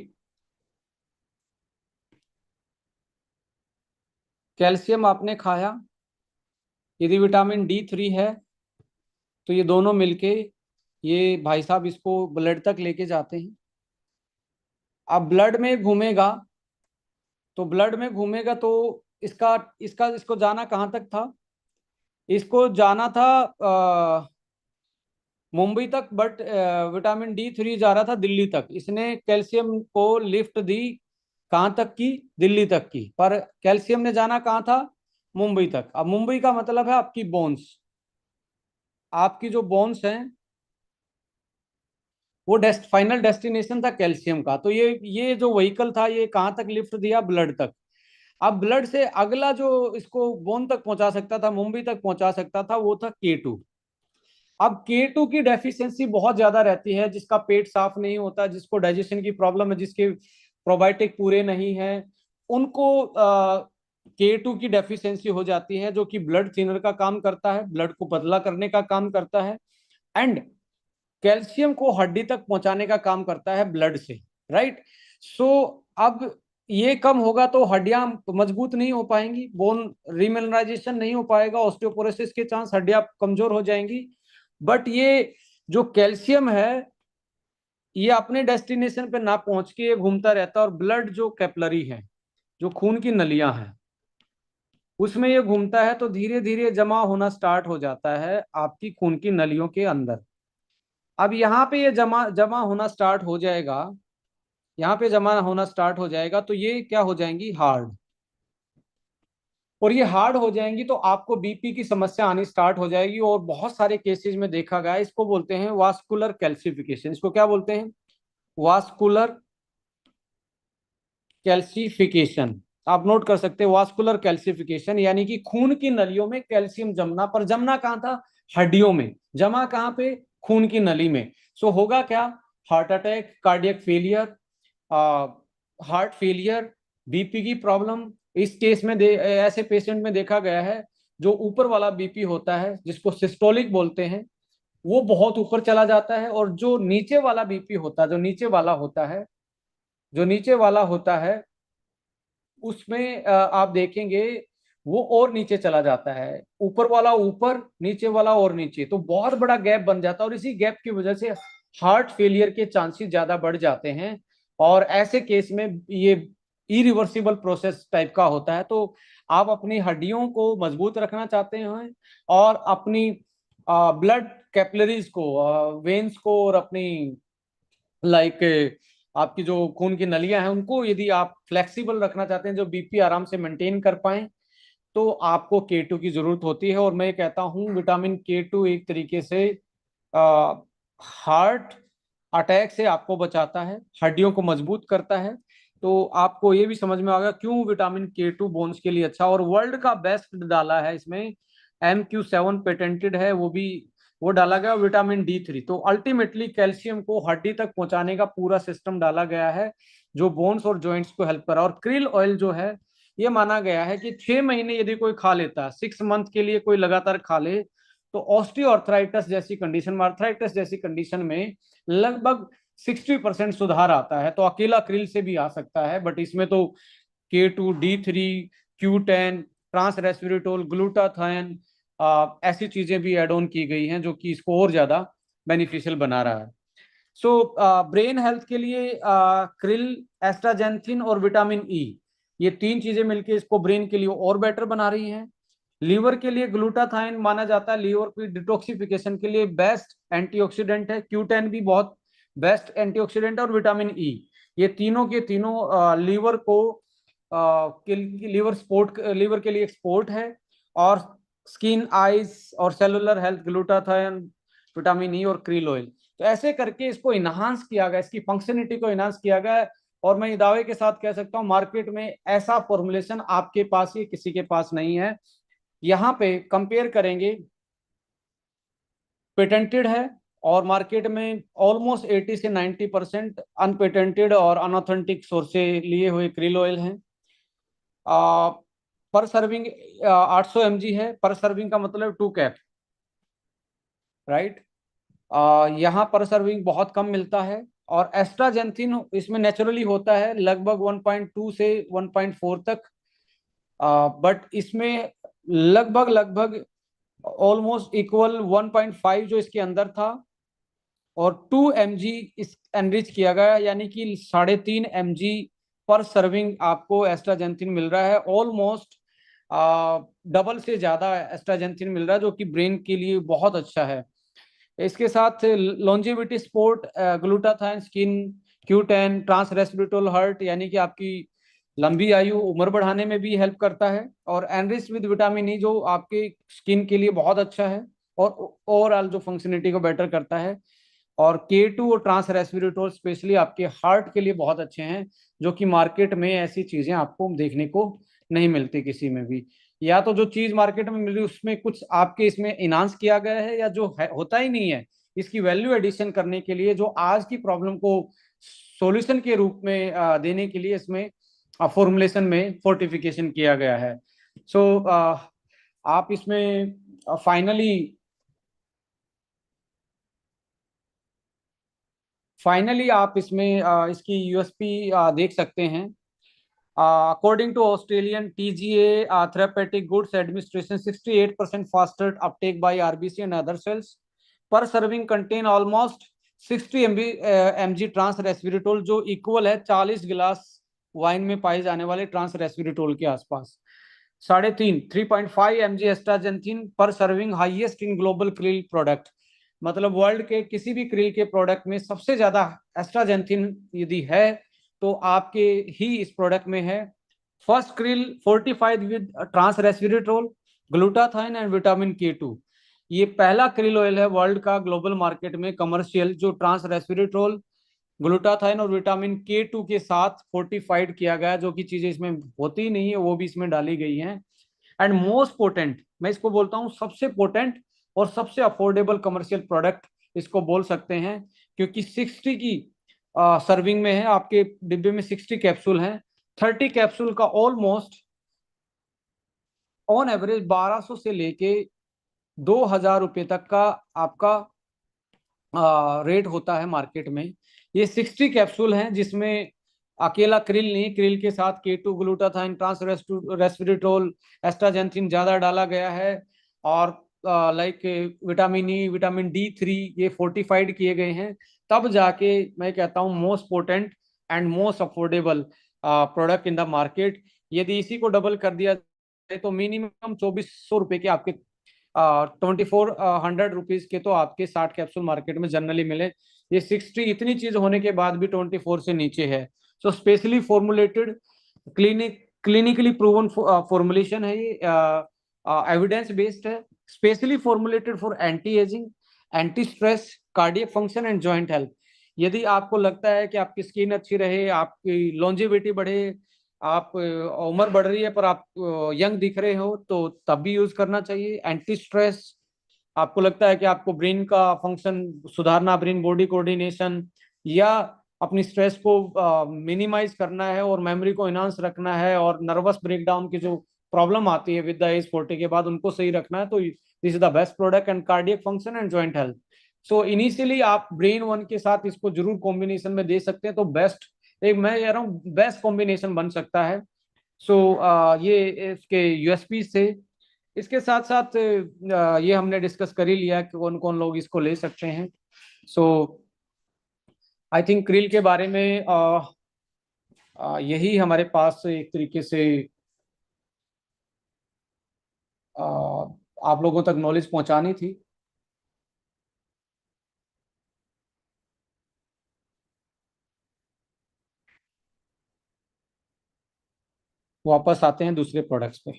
Speaker 1: कैल्शियम आपने खाया, यदि विटामिन D3 है तो ये दोनों मिलके ये भाई साहब इसको ब्लड तक लेके जाते हैं। अब ब्लड में घूमेगा, तो ब्लड में घूमेगा तो इसका इसका इसको जाना कहाँ तक था? इसको जाना था मुंबई तक, बट विटामिन D3 जा रहा था दिल्ली तक। इसने कैल्शियम को लिफ्ट दी कहाँ तक की? दिल्ली तक की। पर कैल्शियम ने जाना कहाँ था? मुंबई तक। अब मुंबई का मतलब है आपकी बोन्स। आपकी जो बोन्स हैं, वो फाइनल डेस्टिनेशन था कैल्शियम का। तो ये जो व्हीकल था, ये कहाँ तक लिफ्ट दिया? ब्लड तक। अब ब्लड से अगला जो इसको बोन तक पहुंचा सकता था, मुंबई तक पहुंचा सकता था, वो था K2। अब K2 की डेफिशिएंसी बहुत ज्यादा रहती है, जिसका पेट साफ नहीं होता, जिसको डाइजेशन की प्रॉब्लम है, जिसके प्रोबायोटिक पूरे नहीं है, उनको K2 की डेफिशिएंसी हो जाती है, जो कि ब्लड थिनर का काम करता है, ब्लड को पतला करने का काम करता है, एंड कैल्शियम को हड्डी तक पहुंचाने का काम करता है ब्लड से। राइट। सो अब ये कम होगा तो हड्डियां मजबूत नहीं हो पाएंगी, बोन रीमिनराइजेशन नहीं हो पाएगा, ऑस्टियोपोरोसिस के चांस, हड्डियां कमजोर हो जाएंगी। बट ये जो कैल्शियम है, ये अपने डेस्टिनेशन पे ना पहुंच के ये घूमता रहता है, और ब्लड जो कैपलरी है, जो खून की नलियां हैं, उसमें ये घूमता है, तो धीरे धीरे जमा होना स्टार्ट हो जाता है आपकी खून की नलियों के अंदर। अब यहाँ पे ये जमा जमा होना स्टार्ट हो जाएगा, यहाँ पे जमा होना स्टार्ट हो जाएगा, तो ये क्या हो जाएंगी? हार्ड। और ये हार्ड हो जाएंगी तो आपको बीपी की समस्या आनी स्टार्ट हो जाएगी, और बहुत सारे केसेस में देखा गया है। इसको बोलते हैं वास्कुलर कैल्सिफिकेशन। इसको क्या बोलते हैं? Vascular calcification. आप नोट कर सकते हैं, वास्कुलर कैल्सिफिकेशन यानी कि खून की नलियों में कैल्शियम जमना। पर जमना कहाँ था? हड्डियों में। जमा कहाँ पे? खून की नली में। सो होगा क्या? Heart attack, cardiac failure, heart failure, BP की प्रॉब्लम। इस केस में ऐसे पेशेंट में देखा गया है, जो ऊपर वाला बीपी होता है, जिसको सिस्टोलिक बोलते हैं, वो बहुत ऊपर चला जाता है, और जो नीचे वाला बीपी होता है, जो नीचे वाला होता है, उसमें आप देखेंगे वो और नीचे चला जाता है। ऊपर वाला ऊपर, नीचे वाला और नीचे, तो बहुत बड़ा गैप बन जाता है, और इसी गैप की वजह से हार्ट फेलियर के चांसेस ज्यादा बढ़ जाते हैं। और ऐसे केस में ये इरिवर्सिबल प्रोसेस टाइप का होता है। तो आप अपनी हड्डियों को मजबूत रखना चाहते हैं, और अपनी ब्लड कैपिलरीज को, वेन्स को, और अपनी लाइक आपकी जो खून की नलियां हैं, उनको यदि आप फ्लेक्सिबल रखना चाहते हैं, जो बीपी आराम से मेंटेन कर पाए, तो आपको K2 की जरूरत होती है। और मैं कहता हूं विटामिन K2 एक तरीके से हार्ट अटैक से आपको बचाता है, हड्डियों को मजबूत करता है। तो आपको ये भी समझ में आ गया क्यों विटामिन K2 बोन्स के लिए अच्छा। और वर्ल्ड का बेस्ट डाला है इसमें, MQ7 पेटेंटेड है, वो डाला गया विटामिन D3। तो अल्टीमेटली कैल्शियम को हड्डी तक पहुंचाने का पूरा सिस्टम डाला गया है, जो बोन्स और जॉइंट्स को हेल्प करा। और क्रिल ऑयल जो है, ये माना गया है कि 6 महीने यदि कोई खा लेता है, 6 मंथ के लिए कोई लगातार खा ले, तो ऑस्टियोआर्थराइटिस जैसी कंडीशन, आर्थराइटिस जैसी कंडीशन में लगभग 60% सुधार आता है। तो अकेला क्रिल से भी आ सकता है, बट इसमें तो K2, D3, Q10, trans रेस्वेरेटोल, glutathione, ऐसी चीजें भी एड ऑन की गई हैं, जो कि इसको और ज्यादा बेनिफिशियल बना रहा है। सो ब्रेन हेल्थ के लिए क्रिल, एस्ट्राजेंथिन और विटामिन E, ये तीन चीजें मिलकर इसको ब्रेन के लिए और बेटर बना रही हैं। लीवर के लिए ग्लूटाथाइन माना जाता है लीवर की डिटॉक्सिफिकेशन के लिए बेस्ट एंटीऑक्सीडेंट है। Q10 भी बहुत बेस्ट एंटीऑक्सीडेंट है, और विटामिन E, ये तीनों के तीनों लीवर को लीवर के लिए एक्सपोर्ट है। और स्किन, आइज और cellular health, glutathione, vitamin E और क्रील ऑयल। तो ऐसे करके इसको इन्हांस किया गया, इसकी फंक्शनलिटी को इन्हांस किया गया है। और मैं ये दावे के साथ कह सकता हूँ मार्केट में ऐसा फॉर्मुलेशन आपके पास ही किसी के पास नहीं है। यहाँ पे कंपेयर करेंगे, पेटेंटेड है और मार्केट में ऑलमोस्ट 80 से 90% अनपेटेंटेड और अनऑथेंटिक सोर्स से लिए हुए क्रिल ऑयल हैं। पर सर्विंग 800 mg है। पर सर्विंग का मतलब 2 कैप, राइट। यहाँ पर सर्विंग बहुत कम मिलता है। और एस्ट्राजेंथिन इसमें नेचुरली होता है लगभग 1.2 से 1.4 तक, बट इसमें लगभग लगभग ऑलमोस्ट इक्वल 1.5 जो इसके अंदर था, और 2 mg इस एनरिच किया गया, यानी कि 3.5 mg पर सर्विंग आपको एस्ट्राजेंथिन मिल रहा है। ऑलमोस्ट डबल से ज्यादा एस्ट्राजेंथिन मिल रहा है, जो कि ब्रेन के लिए बहुत अच्छा है। इसके साथ longevity support, glutathione, skin, Q10, trans resveratrol heart, यानी कि आपकी लंबी आयु, उम्र बढ़ाने में भी हेल्प करता है। और एनरिच विद विटामिन ई, जो आपके स्किन के लिए बहुत अच्छा है और ओवरऑल जो फंक्शनलिटी को बेटर करता है। और K2 और ट्रांस रेस्पिरेटोल स्पेशली आपके हार्ट के लिए बहुत अच्छे हैं, जो कि मार्केट में ऐसी चीजें आपको देखने को नहीं मिलती किसी में भी। या तो जो चीज मार्केट में मिल रही है उसमें कुछ आपके इसमें इनहांस किया गया है, या जो है होता ही नहीं है। इसकी वैल्यू एडिशन करने के लिए, जो आज की प्रॉब्लम को सॉल्यूशन के रूप में देने के लिए इसमें फॉर्मुलेशन में फोर्टिफिकेशन किया गया है। सो आप इसमें फाइनली आप इसमें इसकी यूएसपी देख सकते हैं। According to Australian TGA therapeutic goods administration, 68% faster uptake by RBC and other cells. Per serving contain almost 60 mg trans resveratrol, जो इक्वल है 40 गिलास वाइन में पाए जाने वाले ट्रांस रेस्विरेटोल के आसपास। 3.5 mg एस्ट्राजेंथिन पर serving, highest in global krill product. मतलब वर्ल्ड के किसी भी क्रिल के प्रोडक्ट में सबसे ज्यादा एस्ट्राजेंथिन यदि है तो आपके ही इस प्रोडक्ट में है। First krill fortified with trans resveratrol, glutathione and vitamin K2। ये पहला क्रिल ऑयल है वर्ल्ड का ग्लोबल मार्केट में कमर्शियल, जो ट्रांस रेस्विरेट्रोल, ग्लूटाथाइन और विटामिन K2 के साथ फोर्टिफाइड किया गया, जो कि चीजें इसमें होती ही नहीं है वो भी इसमें डाली गई हैं। एंड मोस्ट पोटेंट, मैं इसको बोलता हूँ सबसे पोटेंट और सबसे अफोर्डेबल कमर्शियल प्रोडक्ट इसको बोल सकते हैं, क्योंकि 60 की सर्विंग में है। आपके डिब्बे में 60 कैप्सूल हैं। 30 कैप्सूल का ऑलमोस्ट ऑन एवरेज 1200 से लेके 2000 रुपये तक का आपका रेट होता है मार्केट में। ये 60 कैप्सूल हैं, जिसमें अकेला क्रिल नहीं, क्रिल के साथ K2, ग्लूटाथाइन, ट्रांस रेस्विरेट्रोल, एस्ट्राजेंथिन ज्यादा डाला गया है। और like vitamin E, vitamin D3 ये फोर्टिफाइड किए गए हैं। तब जाके मैं कहता हूँ most potent and most affordable product in the market. यदि इसी को डबल कर दिया जाए तो मिनिमम 2400 रुपये के आपके 2400 रुपीज के तो आपके 60 कैप्सूल मार्केट में जनरली मिले। ये 60 इतनी चीज होने के बाद भी 24 से नीचे है। So specially formulated, clinically proven formulation है ये, एविडेंस बेस्ड है। Specially formulated for anti ageing, anti stress, cardiac function and joint health. यदि आपको लगता है कि आपकी स्किन अच्छी रहे, आपकी लॉन्जेविटी बढ़े, आप उम्र बढ़ रही है पर आप यंग दिख रहे हो, तो तब भी यूज करना चाहिए। एंटी स्ट्रेस, आपको लगता है कि आपको ब्रेन का फंक्शन सुधारना, ब्रेन बॉडी कोऑर्डिनेशन, या अपनी स्ट्रेस को मिनिमाइज करना है और मेमोरी को इनहांस रखना है, और नर्वस ब्रेकडाउन की जो प्रॉब्लम आती है विद द एज 40 के बाद उनको सही रखना है, तो this is the best product. And cardiac function and joint health, so initially आप ब्रेन वन के साथ इसको जरूर कॉम्बिनेशन में दे सकते हैं, तो बेस्ट, एक मैं कह रहा हूँ बेस्ट कॉम्बिनेशन बन सकता है। सो ये इसके यूएसपी से। इसके साथ साथ ये हमने डिस्कस कर ही लिया कि कौन कौन लोग इसको ले सकते हैं। सो आई थिंक क्रिल के बारे में यही हमारे पास एक तरीके से अ, आप लोगों तक नॉलेज पहुंचानी थी। वापस आते हैं दूसरे प्रोडक्ट्स पे।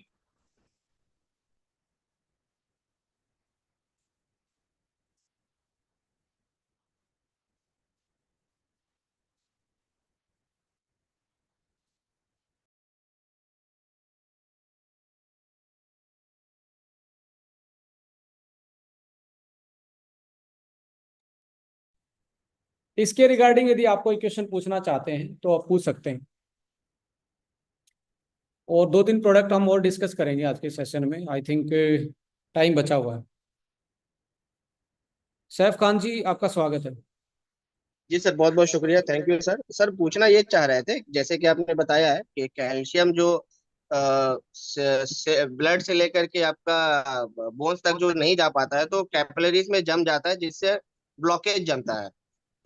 Speaker 1: इसके रिगार्डिंग यदि आप कोई क्वेश्चन पूछना चाहते हैं तो आप पूछ सकते हैं, और 2-3 प्रोडक्ट हम और डिस्कस करेंगे आज के सेशन में। आई थिंक टाइम बचा हुआ है। सैफ खान जी, आपका स्वागत है।
Speaker 2: जी सर, बहुत बहुत शुक्रिया, थैंक यू सर। सर पूछना ये चाह रहे थे, जैसे कि आपने बताया है कि कैल्शियम जो ब्लड से लेकर के आपका बोन्स तक जो नहीं जा पाता है तो कैपिलरीज में जम जाता है, जिससे ब्लॉकेज जमता है।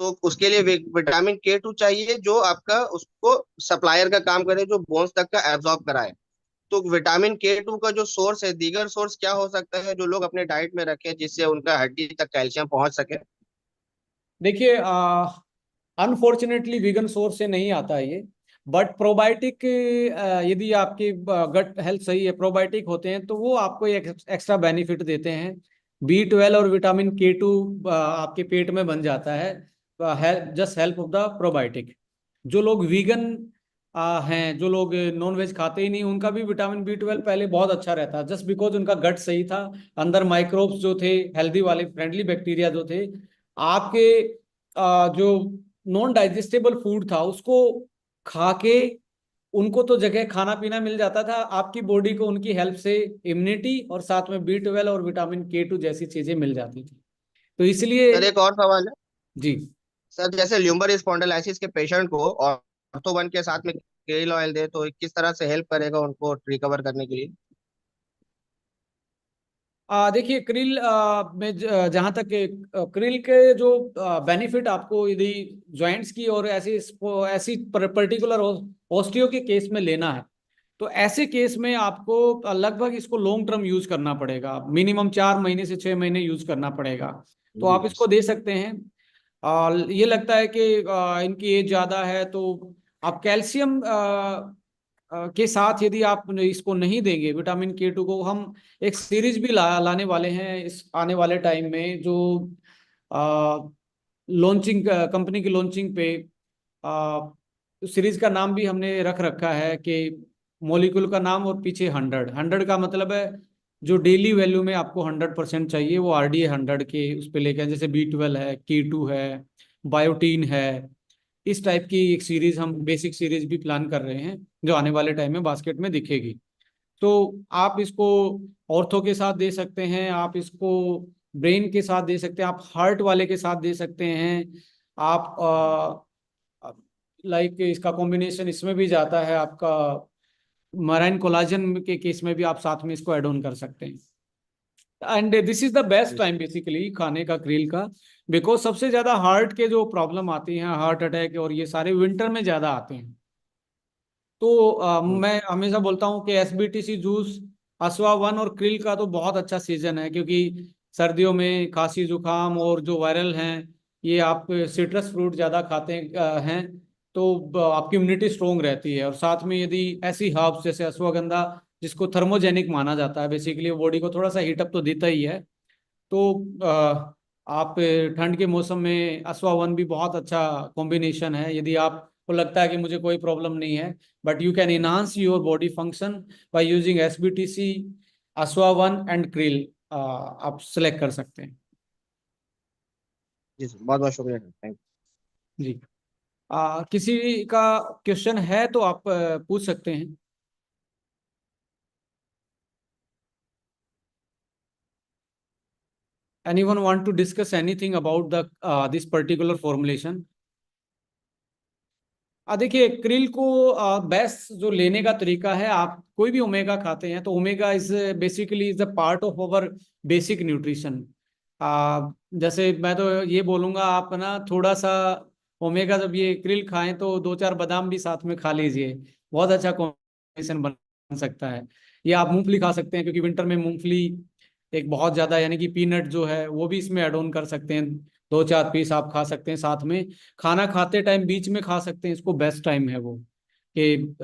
Speaker 2: तो उसके लिए विटामिन K2 चाहिए, जो आपका उसको सप्लायर का काम करे, जो बोन्स तक का एब्जॉर्ब कराए। तो विटामिन K2 का जो सोर्स है, दीगर सोर्स क्या हो सकता है जो लोग अपने डाइट में रखें, जिससे उनका हड्डी तक कैल्शियम पहुंच सके?
Speaker 1: देखिए, अनफॉर्चुनेटली वीगन सोर्स से नहीं आता है ये, बट प्रोबायोटिक, यदि आपकी गट हेल्थ सही है, प्रोबायोटिक होते हैं तो वो आपको एक एक्स्ट्रा बेनिफिट देते हैं। B12 और विटामिन K2 आपके पेट में बन जाता है, just help of the probiotic. जो लोग वीगन हैं, जो लोग नॉन वेज खाते ही नहीं, उनका भी विटामिन B12 पहले बहुत अच्छा रहता, जस्ट बिकॉज उनका गट सही था। अंदर माइक्रोब्स जो थे, हेल्दी वाले फ्रेंडली बैक्टीरिया जो थे, आपके जो नॉन डाइजेस्टेबल फूड था उसको खा के उनको तो जगह खाना पीना मिल जाता था, आपकी बॉडी को उनकी हेल्प से इम्यूनिटी और साथ में B12 और विटामिन K2 जैसी चीजें मिल जाती थी, तो इसलिए।
Speaker 2: सर एक और सवाल है।
Speaker 1: जी।
Speaker 2: सर जैसे ल्यूमर स्पॉन्डिलाइसिस के पेशेंट को ऑर्थो 1 के साथ में केल ऑयल दे तो किस तरह से हेल्प करेगा उनको रिकवर करने के लिए?
Speaker 1: देखिए, क्रिल में जहाँ तक क्रिल के जो बेनिफिट आपको यदि जॉइंट्स की और ऐसी ऐसी पर्टिकुलर ऑस्टियो के केस में लेना है, तो ऐसे केस में आपको लगभग इसको लॉन्ग टर्म यूज करना पड़ेगा, मिनिमम 4 महीने से 6 महीने यूज करना पड़ेगा। तो
Speaker 2: जी
Speaker 1: आप इसको दे सकते हैं। ये लगता है कि इनकी एज ज़्यादा है, तो आप कैल्शियम के साथ यदि आप इसको नहीं देंगे विटामिन K2 को, हम एक सीरीज भी लाने वाले हैं इस आने वाले टाइम में, जो लॉन्चिंग, कंपनी की लॉन्चिंग पे सीरीज का नाम भी हमने रख रखा है कि मॉलिक्यूल का नाम और पीछे 100 का मतलब है जो डेली वैल्यू में आपको 100% चाहिए, वो RDA 100 के उस पर लेके आए। जैसे B12 है, K2 है, बायोटीन है, इस टाइप की एक सीरीज, हम बेसिक सीरीज भी प्लान कर रहे हैं जो आने वाले टाइम में बास्केट में दिखेगी। तो आप इसको ऑर्थो के साथ दे सकते हैं, आप इसको ब्रेन के साथ दे सकते हैं, आप हार्ट वाले के साथ दे सकते हैं। आप लाइक इसका कॉम्बिनेशन इसमें भी जाता है आपका, मराइन कोलाजन के केस में भी आप साथ में इसको ऐड ऑन कर सकते हैं। And this is the best
Speaker 2: जी
Speaker 1: टाइम बेसिकली खाने का क्रील का, बिकॉज सबसे ज्यादा हार्ट के जो प्रॉब्लम आती हैं, हार्ट अटैक और ये सारे विंटर में ज्यादा आते हैं। तो
Speaker 2: हम्म,
Speaker 1: मैं हमेशा बोलता हूँ कि SBTC जूस, असवा 1 और क्रिल का तो बहुत अच्छा सीजन है, क्योंकि सर्दियों में खांसी जुकाम और जो वायरल हैं, ये आप सिट्रस फ्रूट ज़्यादा खाते हैं तो आपकी इम्यूनिटी स्ट्रोंग रहती है। और साथ में यदि ऐसी हर्ब्स जैसे अश्वगंधा, जिसको थर्मोजेनिक माना जाता है, बेसिकली बॉडी को थोड़ा सा हीटअप तो देता ही है, तो आप ठंड के मौसम में असवा 1 भी बहुत अच्छा कॉम्बिनेशन है। यदि आपको लगता है कि मुझे कोई प्रॉब्लम नहीं है, but you can enhance your body function by using SBTC, असवा 1 and krill, आप सेलेक्ट कर सकते हैं।
Speaker 2: जी सर, बहुत बहुत शुक्रिया, थैंक
Speaker 1: जी। किसी का क्वेश्चन है तो आप पूछ सकते हैं। Anyone want to discuss anything about the this particular formulation? देखिए, क्रिल को बेस्ट जो लेने का तरीका है, आप कोई भी ओमेगा खाते हैं तो omega is basically is a part of our basic nutrition. जैसे मैं तो ये बोलूँगा, आप ना थोड़ा सा ओमेगा, जब ये क्रिल खाएं तो 2-4 बादाम भी साथ में खा लीजिए, बहुत अच्छा कॉम्बिनेशन बन सकता है। या आप मूंगफली खा सकते हैं, क्योंकि विंटर में मूंगफली एक बहुत ज़्यादा, यानी कि पीनट जो है वो भी इसमें ऐड ऑन कर सकते हैं, 2-4 पीस आप खा सकते हैं साथ में। खाना खाते टाइम बीच में खा सकते हैं इसको, बेस्ट टाइम है वो कि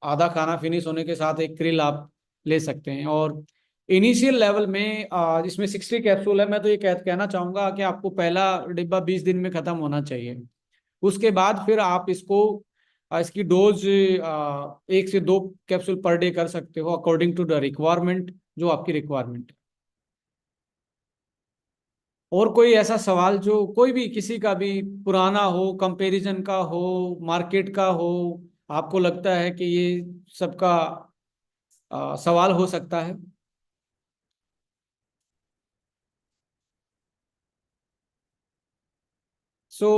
Speaker 1: आधा खाना फिनिश होने के साथ एक क्रिल आप ले सकते हैं। और इनिशियल लेवल में इसमें 60 कैप्सूल है, मैं तो ये कहना चाहूँगा कि आपको पहला डिब्बा 20 दिन में ख़त्म होना चाहिए। उसके बाद फिर आप इसको इसकी डोज 1 से 2 कैप्सूल पर डे कर सकते हो, अकॉर्डिंग टू द रिक्वायरमेंट, जो आपकी रिक्वायरमेंट है। और कोई ऐसा सवाल जो कोई भी किसी का भी पुराना हो, कंपैरिजन का हो, मार्केट का हो, आपको लगता है कि ये सबका सवाल हो सकता है? सो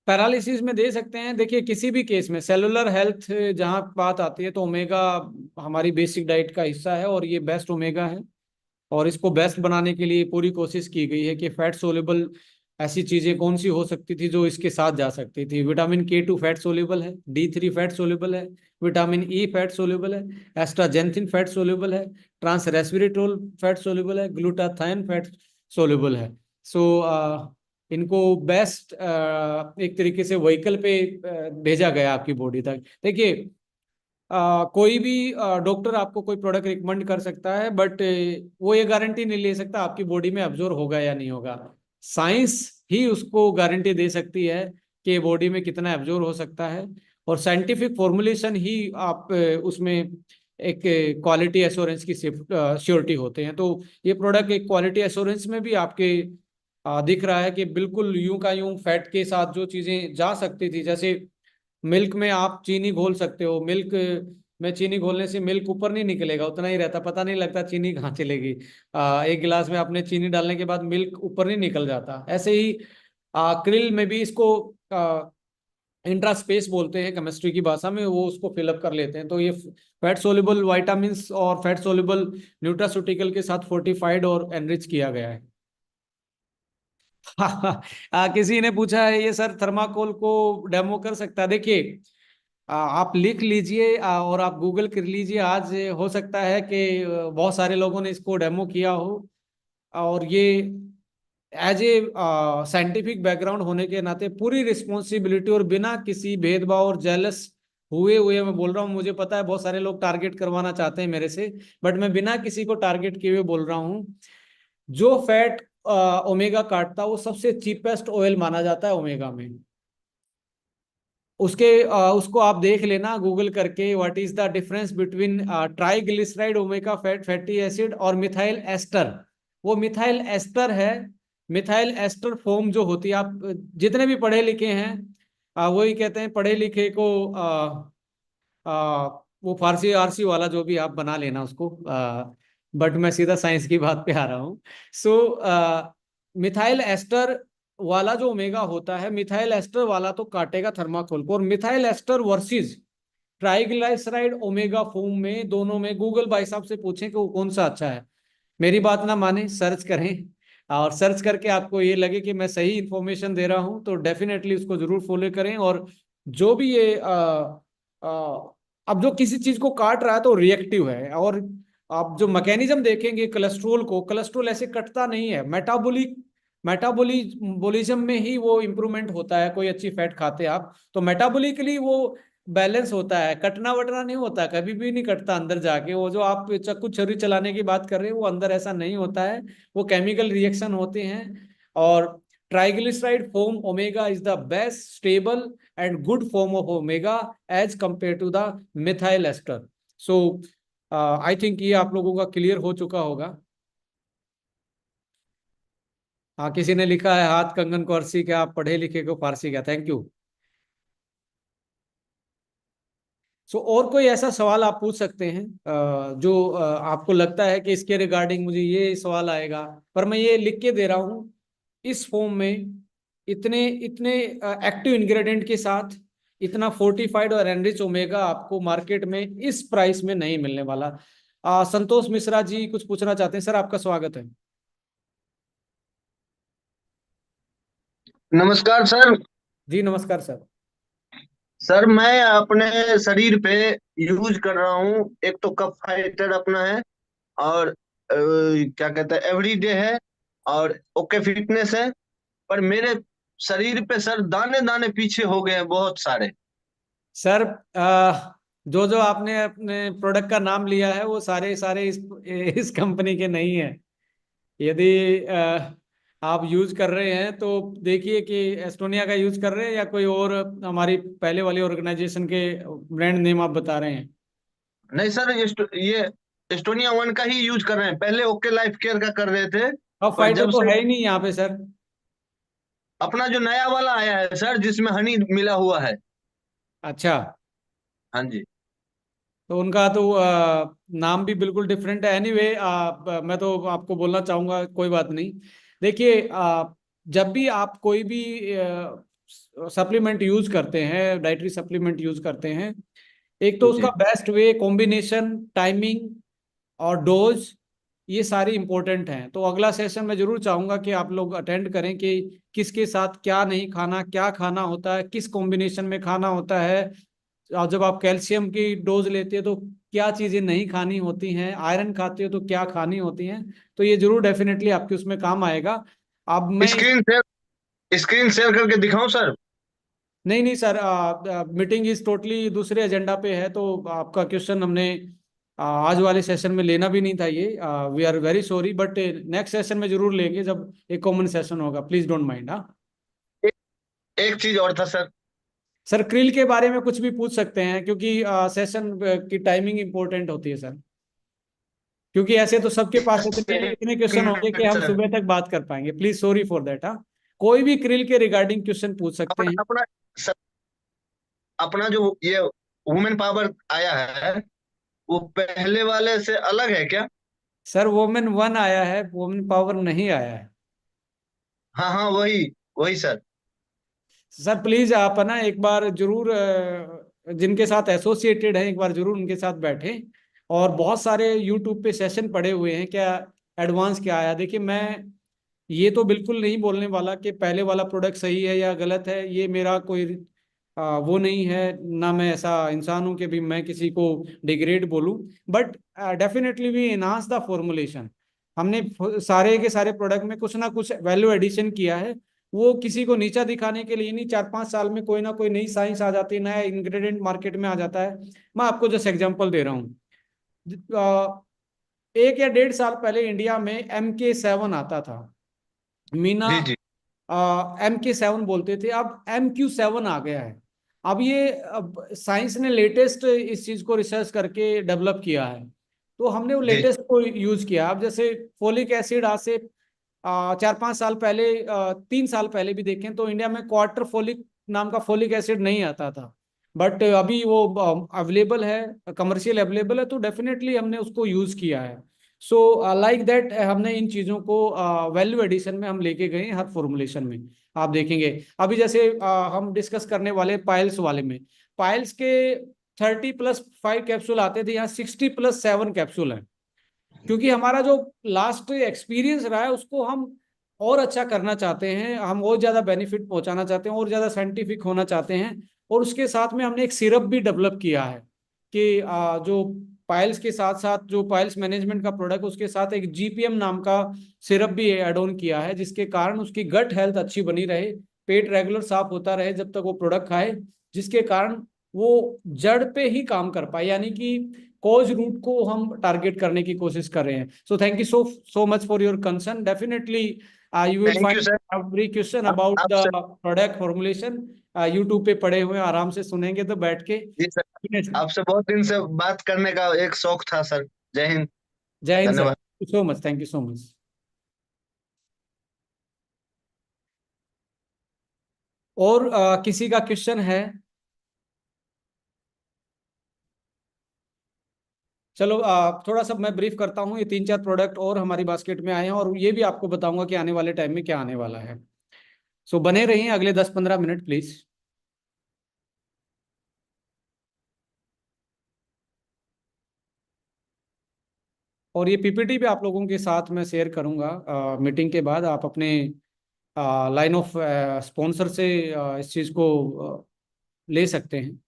Speaker 1: पैरालिसिस में दे सकते हैं। देखिए किसी भी केस में सेलुलर हेल्थ जहाँ बात आती है तो ओमेगा हमारी बेसिक डाइट का हिस्सा है, और ये बेस्ट ओमेगा है। और इसको बेस्ट बनाने के लिए पूरी कोशिश की गई है कि फैट सोल्यूबल ऐसी चीजें कौन सी हो सकती थी जो इसके साथ जा सकती थी। विटामिन K2 फैट सोल्यूबल है, D3 फैट सोल्यूबल है, विटामिन E फैट सोल्यूबल है, एस्ट्राजेंथिन फैट सोल्यूबल है, ट्रांस रेस्वेरेट्रोल फैट सोल्यूबल है, ग्लूटाथाइन फैट सोल्यूबल है। सो इनको बेस्ट एक तरीके से व्हीकल पे भेजा गया आपकी बॉडी तक। देखिए कोई भी डॉक्टर आपको कोई प्रोडक्ट रिकमेंड कर सकता है, बट वो ये गारंटी नहीं ले सकता आपकी बॉडी में अब्जॉर्ब होगा या नहीं होगा। साइंस ही उसको गारंटी दे सकती है कि बॉडी में कितना एब्जॉर्ब हो सकता है, और साइंटिफिक फॉर्मुलेशन ही आप उसमें एक क्वालिटी एश्योरेंस की श्योरिटी होते हैं। तो ये प्रोडक्ट एक क्वालिटी एश्योरेंस में भी आपके दिख रहा है कि बिल्कुल यूं का यूं फैट के साथ जो चीजें जा सकती थी, जैसे मिल्क में आप चीनी घोल सकते हो, मिल्क में चीनी घोलने से मिल्क ऊपर नहीं निकलेगा, उतना ही रहता, पता नहीं लगता चीनी कहाँ चलेगी। एक गिलास में आपने चीनी डालने के बाद मिल्क ऊपर नहीं निकल जाता। ऐसे ही क्रिल में भी इसको इंट्रा स्पेस बोलते हैं केमिस्ट्री की भाषा में, वो उसको फिलअप कर लेते हैं। तो ये फैट सोल्यूबल वाइटामिन और फैट सोल्यूबल न्यूट्रास्यूटिकल के साथ फोर्टिफाइड और एनरिच किया गया है। किसी ने पूछा है ये सर थर्माकोल को डेमो कर सकता है? देखिए आप लिख लीजिए और आप गूगल कर लीजिए। आज हो सकता है कि बहुत सारे लोगों ने इसको डेमो किया हो, और ये एज ए साइंटिफिक बैकग्राउंड होने के नाते पूरी रिस्पॉन्सिबिलिटी और बिना किसी भेदभाव और जेलस हुए हुए मैं बोल रहा हूँ। मुझे पता है बहुत सारे लोग टारगेट करवाना चाहते हैं मेरे से, बट मैं बिना किसी को टारगेट किए हुए बोल रहा हूँ। जो फैट ओमेगा काटता है वो सबसे चीपेस्ट ऑयल माना जाता है ओमेगा में। उसको आप देख लेना गूगल करके, what is the difference between triglyceride omega fatty acid और मिथाइल एस्टर। वो मिथाइल एस्टर है। मिथाइल एस्टर फॉर्म जो होती है, आप जितने भी पढ़े लिखे हैं वही कहते हैं पढ़े लिखे को वो फारसी आरसी वाला जो भी आप बना लेना उसको। बट मैं सीधा साइंस की बात पे आ रहा हूँ। सो मिथाइल एस्टर वाला जो ओमेगा होता है, मिथाइल एस्टर वाला तो काटेगा थर्माकोल को, और methyl ester versus triglyceride omega form में, दोनों में गूगल भाई साहब से पूछें कि वो कौन सा अच्छा है। मेरी बात ना माने, सर्च करें, और सर्च करके आपको ये लगे कि मैं सही इंफॉर्मेशन दे रहा हूं तो डेफिनेटली उसको जरूर फॉलो करें। और जो भी ये अब जो किसी चीज को काट रहा है तो रिएक्टिव है। और आप जो मैकेनिज्म देखेंगे कोलेस्ट्रोल को, कोलेस्ट्रोल ऐसे कटता नहीं है, मेटाबॉलिज्म में ही वो इंप्रूवमेंट होता है। कोई अच्छी फैट खाते हैं आप तो मेटाबॉलिकली वो बैलेंस होता है, कटना वटना नहीं होता, कभी भी नहीं कटता अंदर जाके। वो जो आप चाकू छुरी चलाने की बात कर रहे हैं वो अंदर ऐसा नहीं होता है, वो केमिकल रिएक्शन होते हैं। और triglyceride form omega is the best stable and good form of omega as compare to the methyl ester. So I think ये आप लोगों का क्लियर हो चुका होगा। हाँ, किसी ने लिखा है हाथ कंगन को अरसी क्या, आप पढ़े लिखे को फारसी क्या। Thank you. सो और कोई ऐसा सवाल आप पूछ सकते हैं जो आपको लगता है कि इसके रिगार्डिंग मुझे ये सवाल आएगा, पर मैं ये लिख के दे रहा हूँ इस फॉर्म में, इतने इतने एक्टिव इंग्रेडिएंट के साथ, इतना फोर्टिफाइड और एनरिच ओमेगा आपको मार्केट में इस प्राइस में नहीं मिलने वाला। संतोष मिश्रा जी कुछ पूछना चाहते हैं सर, आपका स्वागत है।
Speaker 3: नमस्कार सर।
Speaker 1: जी नमस्कार सर।
Speaker 3: सर मैं अपने शरीर पे यूज कर रहा हूँ, एक तो कफ फाइटर अपना है, और क्या कहते हैं एवरीडे है, और ओके फिटनेस है। पर मेरे शरीर पे सर दाने दाने पीछे हो गए हैं बहुत सारे।
Speaker 1: सर जो जो आपने अपने प्रोडक्ट का नाम लिया है वो सारे सारे इस कंपनी के नहीं है। यदि आप यूज कर रहे हैं तो देखिए कि एस्टोनिया का यूज कर रहे हैं या कोई और हमारी पहले वाली ऑर्गेनाइजेशन के ब्रांड नेम आप बता रहे हैं।
Speaker 3: नहीं सर, ये एस्टोनिया वन का ही यूज कर रहे हैं, पहले ओके लाइफ केयर का कर रहे थे।
Speaker 1: अब
Speaker 3: पर
Speaker 1: फाइटर
Speaker 3: जब
Speaker 1: तो
Speaker 3: से
Speaker 1: है ही नहीं यहाँ पे सर।
Speaker 3: अपना जो नया वाला आया है सर, जिसमें हनी मिला हुआ है।
Speaker 1: अच्छा,
Speaker 3: हाँ जी।
Speaker 1: तो उनका तो नाम भी बिल्कुल डिफरेंट है। एनीवे मैं तो आपको बोलना चाहूँगा, कोई बात नहीं। देखिए, जब भी आप कोई भी सप्लीमेंट यूज करते हैं, डाइटरी सप्लीमेंट यूज करते हैं, एक तो उसका
Speaker 3: जी
Speaker 1: बेस्ट वे, कॉम्बिनेशन, टाइमिंग और डोज, ये सारी इंपॉर्टेंट हैं। तो अगला सेशन मैं जरूर चाहूंगा कि आप लोग अटेंड करें कि किसके साथ क्या नहीं खाना, क्या खाना होता है, किस कॉम्बिनेशन में खाना होता है। और जब आप कैल्शियम की डोज लेते हो तो क्या चीजें नहीं खानी होती हैं, आयरन खाते हो तो क्या खानी होती हैं। तो ये जरूर डेफिनेटली आपके उसमें काम आएगा। अब मैं
Speaker 3: स्क्रीन शेयर करके दिखाऊं सर?
Speaker 1: नहीं नहीं सर, मीटिंग इज टोटली दूसरे एजेंडा पे है, तो आपका क्वेश्चन हमने आज वाले सेशन में लेना भी नहीं था ये। We are very sorry, but next session में जरूर लेंगे जब एक कॉमन सेशन होगा। Please don't mind. हाँ
Speaker 3: एक, एक चीज और था सर।
Speaker 1: सर, क्रिल के बारे में कुछ भी पूछ सकते हैं, क्योंकि सेशन की टाइमिंग इंपॉर्टेंट होती है सर। क्योंकि ऐसे तो सबके पास इतने
Speaker 3: एक
Speaker 1: इतने क्वेश्चन होंगे कि
Speaker 3: मिनट
Speaker 1: हम
Speaker 3: सर।
Speaker 1: सुबह तक बात कर पाएंगे। Please sorry for that. हाँ, कोई भी क्रिल के रिगार्डिंग क्वेश्चन पूछ सकते
Speaker 3: अपना
Speaker 1: हैं।
Speaker 3: अपना सर, अपना जो ये वुमेन पावर आया है, वो पहले वाले से अलग है क्या?
Speaker 1: सर, वोमेन वन आया है, वोमेन पावर नहीं आया है।
Speaker 3: हाँ हाँ, वही वही सर।
Speaker 1: सर प्लीज आप ना एक बार जरूर जिनके साथ एसोसिएटेड हैं, एक बार जरूर उनके साथ बैठें। और बहुत सारे यूट्यूब पे सेशन पड़े हुए हैं, क्या एडवांस क्या आया। देखिए, मैं ये तो बिल्कुल नहीं बोलने वाला कि पहले वाला प्रोडक्ट सही है या गलत है। ये मेरा कोई वो नहीं है, ना मैं ऐसा इंसान हूं कि भी मैं किसी को डिग्रेड बोलूं। But definitely we enhance the formulation. हमने सारे के सारे प्रोडक्ट में कुछ ना कुछ वैल्यू एडिशन किया है। वो किसी को नीचा दिखाने के लिए नहीं। 4-5 साल में कोई ना कोई नई साइंस आ जाती है, नया इंग्रेडिएंट मार्केट में आ जाता है। मैं आपको जस्ट एग्जांपल दे रहा हूँ। 1 या 1.5 साल पहले इंडिया में MK7 आता था। मीना
Speaker 3: जी जी
Speaker 1: MK7 बोलते थे, अब MQ7 आ गया है। अब ये, अब साइंस ने लेटेस्ट इस चीज को रिसर्च करके डेवलप किया है, तो हमने वो
Speaker 3: जी
Speaker 1: लेटेस्ट को यूज किया। अब जैसे फोलिक एसिड, आज से 4-5 साल पहले, 3 साल पहले भी देखें तो इंडिया में क्वार्टर फोलिक नाम का फोलिक एसिड नहीं आता था। बट अभी वो अवेलेबल है, कमर्शियल अवेलेबल है, तो डेफिनेटली हमने उसको यूज किया है। सो लाइक दैट हमने इन चीज़ों को वैल्यू एडिशन में हम लेके गए हैं हर फॉर्मुलेशन में। आप देखेंगे अभी जैसे हम डिस्कस करने वाले पाइल्स वाले में, पाइल्स के 30+5 कैप्सूल आते थे, यहाँ 60+7 कैप्सूल है। क्योंकि हमारा जो लास्ट एक्सपीरियंस रहा है उसको हम और अच्छा करना चाहते हैं, हम और ज़्यादा बेनिफिट पहुंचाना चाहते हैं, और ज़्यादा साइंटिफिक होना चाहते हैं। और उसके साथ में हमने एक सिरप भी डेवलप किया है कि जो पाइल्स के साथ साथ, जो पाइल्स मैनेजमेंट का प्रोडक्ट, उसके साथ एक GPM नाम का सिरप भी ऐड ऑन किया है, जिसके कारण उसकी गट हेल्थ अच्छी बनी रहे, पेट रेगुलर साफ होता रहे जब तक वो प्रोडक्ट खाए, जिसके कारण वो जड़ पे ही काम कर पाए, यानी कि कॉज रूट को हम टारगेट करने की कोशिश कर रहे हैं। So thank you so so much for your concern. Definitely you will
Speaker 3: thank you
Speaker 1: find
Speaker 3: sir.
Speaker 1: Every question
Speaker 3: आप
Speaker 1: अबाउट द
Speaker 3: आपसे
Speaker 1: प्रोडक्ट फॉर्मुलेशन। यूट्यूब पे पड़े हुए हैं, आराम से सुनेंगे तो बैठ के।
Speaker 3: जी सर, आपसे बहुत दिन से बात करने का एक शौक था सर। जय हिंद।
Speaker 1: जय हिंद सर,
Speaker 3: धन्यवाद।
Speaker 1: So much, thank you so much. और किसी का क्वेश्चन है? चलो थोड़ा सा मैं ब्रीफ करता हूँ। ये 3-4 प्रोडक्ट और हमारी बास्केट में आए हैं, और ये भी आपको बताऊंगा कि आने वाले टाइम में क्या आने वाला है। सो बने रहिए अगले 10-15 मिनट प्लीज। और ये PPT भी आप लोगों के साथ मैं शेयर करूंगा मीटिंग के बाद। आप अपने लाइन ऑफ स्पॉन्सर से इस चीज़ को ले सकते हैं।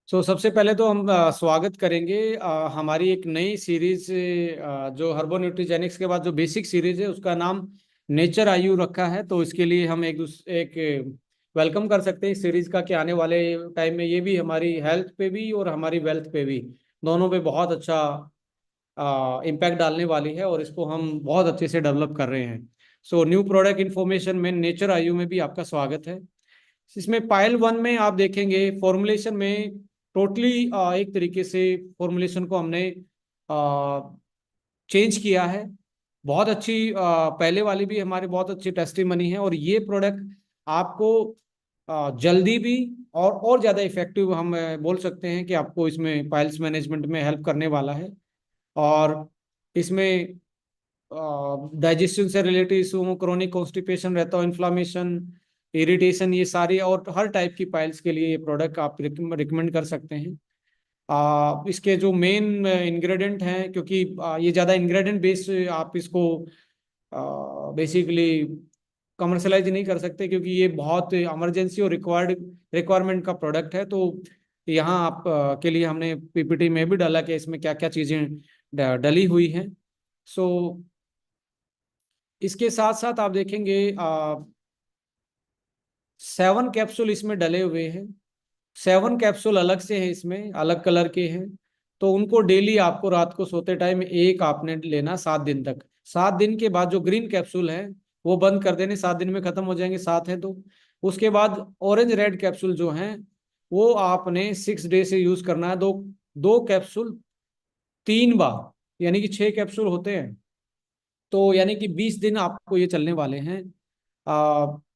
Speaker 1: सबसे पहले तो हम स्वागत करेंगे हमारी एक नई सीरीज, जो हर्बो न्यूट्रीजेनिक्स के बाद जो बेसिक सीरीज है उसका नाम नेचर आयु रखा है। तो इसके लिए हम एक वेलकम कर सकते हैं इस सीरीज का, कि आने वाले टाइम में ये भी हमारी हेल्थ पे भी और हमारी वेल्थ पे भी, दोनों पे बहुत अच्छा इम्पैक्ट डालने वाली है, और इसको हम बहुत अच्छे से डेवलप कर रहे हैं। सो न्यू प्रोडक्ट इन्फॉर्मेशन में नेचर आयु में भी आपका स्वागत है। इसमें पायल 1 में आप देखेंगे फॉर्मुलेशन में टोटली एक तरीके से फॉर्मुलेशन को हमने चेंज किया है। बहुत अच्छी पहले वाली भी हमारे बहुत अच्छी टेस्टिमनी है, और ये प्रोडक्ट आपको जल्दी भी और ज़्यादा इफेक्टिव हम बोल सकते हैं कि आपको इसमें पाइल्स मैनेजमेंट में हेल्प करने वाला है। और इसमें डाइजेशन से रिलेटेड इशू, क्रोनिक कॉन्स्टिपेशन रहता हो, इन्फ्लामेशन, इरिटेशन, ये सारी और हर टाइप की पाइल्स के लिए ये प्रोडक्ट आप रिकमेंड कर सकते हैं। इसके जो मेन इंग्रेडिएंट हैं, क्योंकि ये ज़्यादा इंग्रेडिएंट बेस्ड आप इसको बेसिकली कमर्शलाइज नहीं कर सकते, क्योंकि ये बहुत इमरजेंसी और रिक्वायरमेंट का प्रोडक्ट है। तो यहाँ आप के लिए हमने पीपीटी में भी डाला कि इसमें क्या क्या चीज़ें डली हुई हैं। सो इसके साथ साथ आप देखेंगे 7 कैप्सूल इसमें डले हुए हैं। 7 कैप्सूल अलग से हैं, इसमें अलग कलर के हैं। तो उनको डेली आपको रात को सोते टाइम एक आपने लेना 7 दिन तक। 7 दिन के बाद जो ग्रीन कैप्सूल है वो बंद कर देने, 7 दिन में खत्म हो जाएंगे, 7 है तो। उसके बाद ऑरेंज रेड कैप्सूल जो हैं वो आपने 6 डे से यूज करना है। दो दो कैप्सूल 3 बार, यानी कि 6 कैप्सूल होते हैं। तो यानी कि 20 दिन आपको ये चलने वाले हैं।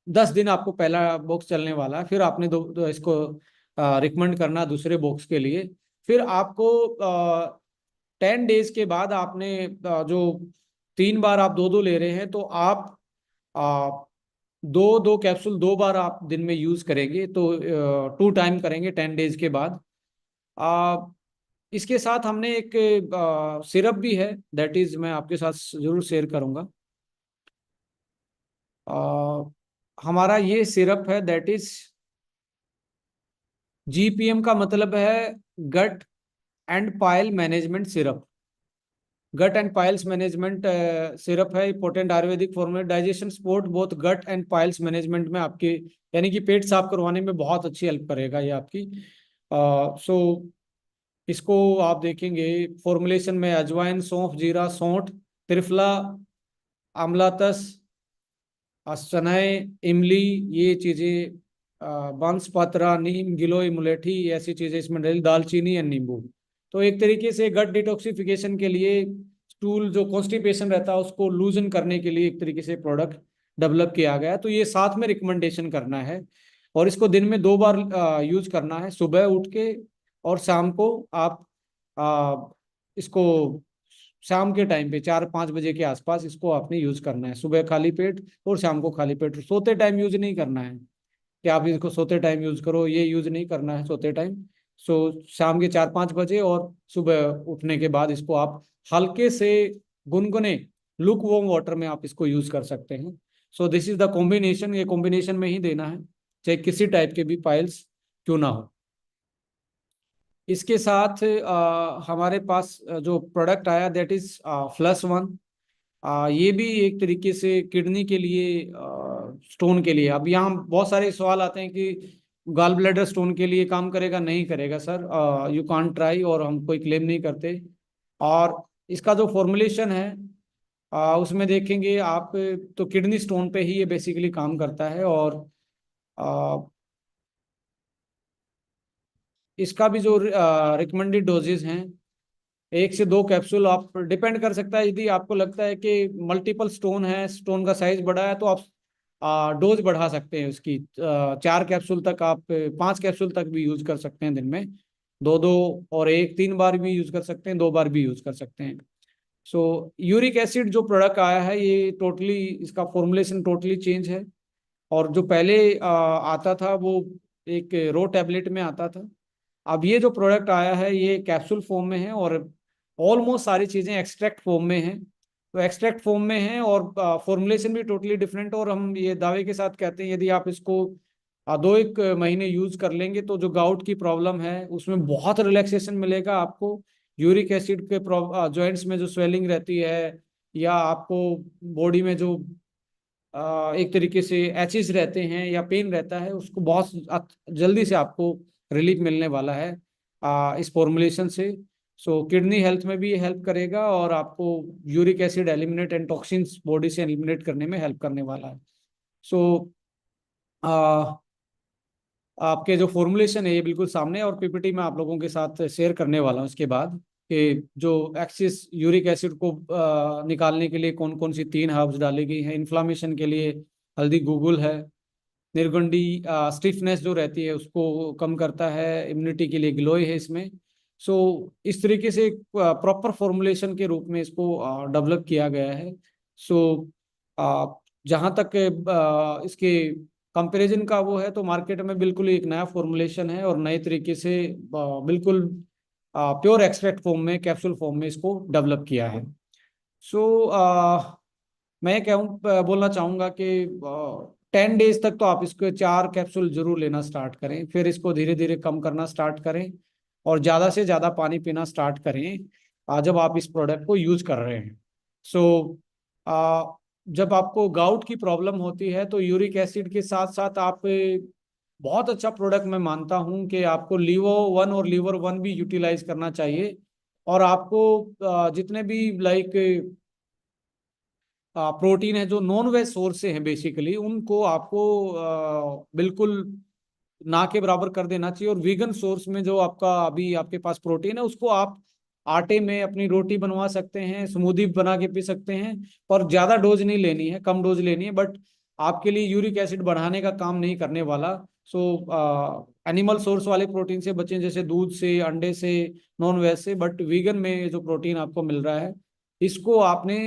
Speaker 1: 10 दिन आपको पहला बॉक्स चलने वाला है, फिर आपने दो इसको रिकमेंड करना दूसरे बॉक्स के लिए। फिर आपको 10 डेज के बाद आपने जो 3 बार आप दो दो ले रहे हैं, तो आप आ, दो दो कैप्सूल 2 बार आप दिन में यूज करेंगे, तो 2 टाइम करेंगे 10 डेज के बाद। आ, इसके साथ हमने एक सिरप भी है, दैट इज मैं आपके साथ जरूर शेयर करूंगा। आ, हमारा ये सिरप है, दैट इज जीपीएम का मतलब है gut and pile management syrup. Gut and piles management syrup है, potent Ayurvedic formula, digestion support both gut and piles management में आपके, यानी कि पेट साफ करवाने में बहुत अच्छी हेल्प करेगा ये आपकी। सो इसको आप देखेंगे फॉर्मुलेशन में अजवाइन, सौंफ, जीरा, सौंठ, त्रिफला, आमलातस, सनई, इमली, ये चीज़ें, बांसपत्रा, नीम, गिलोय, मुलेठी, ऐसी चीज़ें इसमें डली, दालचीनी या नींबू। तो एक तरीके से गट डिटॉक्सिफिकेशन के लिए, स्टूल जो कॉन्स्टिपेशन रहता है उसको लूजन करने के लिए एक तरीके से प्रोडक्ट डेवलप किया गया है। तो ये साथ में रिकमेंडेशन करना है, और इसको दिन में 2 बार यूज करना है, सुबह उठ के और शाम को। आप इसको शाम के टाइम पे 4-5 बजे के आसपास इसको आपने यूज करना है, सुबह खाली पेट और शाम को खाली पेट। सोते टाइम यूज नहीं करना है कि आप इसको सोते टाइम यूज करो, ये यूज नहीं करना है सोते टाइम। सो शाम के 4-5 बजे और सुबह उठने के बाद इसको आप हल्के से गुनगुने लुक वार्म वाटर में आप इसको यूज कर सकते हैं। So this is the combination, ये कॉम्बिनेशन में ही देना है, चाहे किसी टाइप के भी पाइल्स क्यों ना हो। इसके साथ हमारे पास जो प्रोडक्ट आया, दैट इज +1। ये भी एक तरीके से किडनी के लिए, स्टोन के लिए। अब यहाँ बहुत सारे सवाल आते हैं कि गॉल ब्लैडर स्टोन के लिए काम करेगा, नहीं करेगा सर, यू कांट ट्राई, और हम कोई क्लेम नहीं करते। और इसका जो फॉर्मुलेशन है उसमें देखेंगे आप, तो किडनी स्टोन पे ही ये बेसिकली काम करता है। और इसका भी जो रिकमेंडेड डोजेज हैं, 1 से 2 कैप्सूल, आप डिपेंड कर सकता है। यदि आपको लगता है कि मल्टीपल स्टोन है, स्टोन का साइज बड़ा है, तो आप डोज बढ़ा सकते हैं उसकी। 4 कैप्सूल तक, आप 5 कैप्सूल तक भी यूज कर सकते हैं दिन में, दो दो, और 3 बार भी यूज कर सकते हैं, 2 बार भी यूज कर सकते हैं। सो यूरिक एसिड जो प्रोडक्ट आया है, ये टोटली इसका फॉर्मुलेशन टोटली चेंज है। और जो पहले आता था वो एक रो टैबलेट में आता था। अब ये जो प्रोडक्ट आया है ये कैप्सूल फॉर्म में है, और ऑलमोस्ट सारी चीज़ें एक्सट्रैक्ट फॉर्म में हैं। तो एक्सट्रैक्ट फॉर्म में है, और फॉर्मुलेशन भी टोटली डिफरेंट। और हम ये दावे के साथ कहते हैं, यदि आप इसको 2-1 महीने यूज कर लेंगे, तो जो गाउट की प्रॉब्लम है उसमें बहुत रिलैक्सेशन मिलेगा आपको। यूरिक एसिड के जॉइंट्स में जो स्वेलिंग रहती है, या आपको बॉडी में जो एक तरीके से एचेस रहते हैं या पेन रहता है, उसको बहुत जल्दी से आपको रिलीफ मिलने वाला है इस फॉर्मुलेशन से। सो किडनी हेल्थ में भी ये हेल्प करेगा और आपको uric acid eliminate and toxins body से एलिमिनेट करने में हेल्प करने वाला है। सो आपके जो फॉर्मुलेशन है ये बिल्कुल सामने है और पीपीटी में आप लोगों के साथ शेयर करने वाला हूँ इसके बाद, कि जो एक्सिस यूरिक एसिड को निकालने के लिए कौन कौन सी 3 हर्ब्स डाली गई हैं। इन्फ्लामेशन के लिए हल्दी गुगुल है, निर्गुंडी स्टिफनेस जो रहती है उसको कम करता है, इम्यूनिटी के लिए गिलोय है इसमें। सो इस तरीके से प्रॉपर फॉर्मुलेशन के रूप में इसको डेवलप किया गया है। सो जहाँ तक इसके कंपैरिजन का वो है, तो मार्केट में बिल्कुल एक नया फॉर्मुलेशन है और नए तरीके से बिल्कुल प्योर एक्सट्रैक्ट फॉर्म में, कैप्सूल फॉर्म में इसको डेवलप किया है। सो मैं बोलना चाहूँगा कि 10 डेज तक तो आप इसको 4 कैप्सूल जरूर लेना स्टार्ट करें, फिर इसको धीरे धीरे कम करना स्टार्ट करें और ज़्यादा से ज़्यादा पानी पीना स्टार्ट करें जब आप इस प्रोडक्ट को यूज़ कर रहे हैं। सो जब आपको गाउट की प्रॉब्लम होती है तो यूरिक एसिड के साथ साथ आप बहुत अच्छा प्रोडक्ट मैं मानता हूं कि आपको लीवो 1 और लीवर 1 भी यूटिलाइज करना चाहिए। और आपको जितने भी लाइक प्रोटीन है जो नॉन वेज सोर्स से हैं बेसिकली, उनको आपको बिल्कुल ना के बराबर कर देना चाहिए। और वीगन सोर्स में जो आपका अभी आपके पास प्रोटीन है उसको आप आटे में अपनी रोटी बनवा सकते हैं, स्मूदी बना के पी सकते हैं। और ज्यादा डोज नहीं लेनी है, कम डोज लेनी है, बट आपके लिए यूरिक एसिड बढ़ाने का काम नहीं करने वाला। सो एनिमल सोर्स वाले प्रोटीन से बचें, जैसे दूध से, अंडे से, नॉन वेज से। बट वीगन में जो प्रोटीन आपको मिल रहा है इसको आपने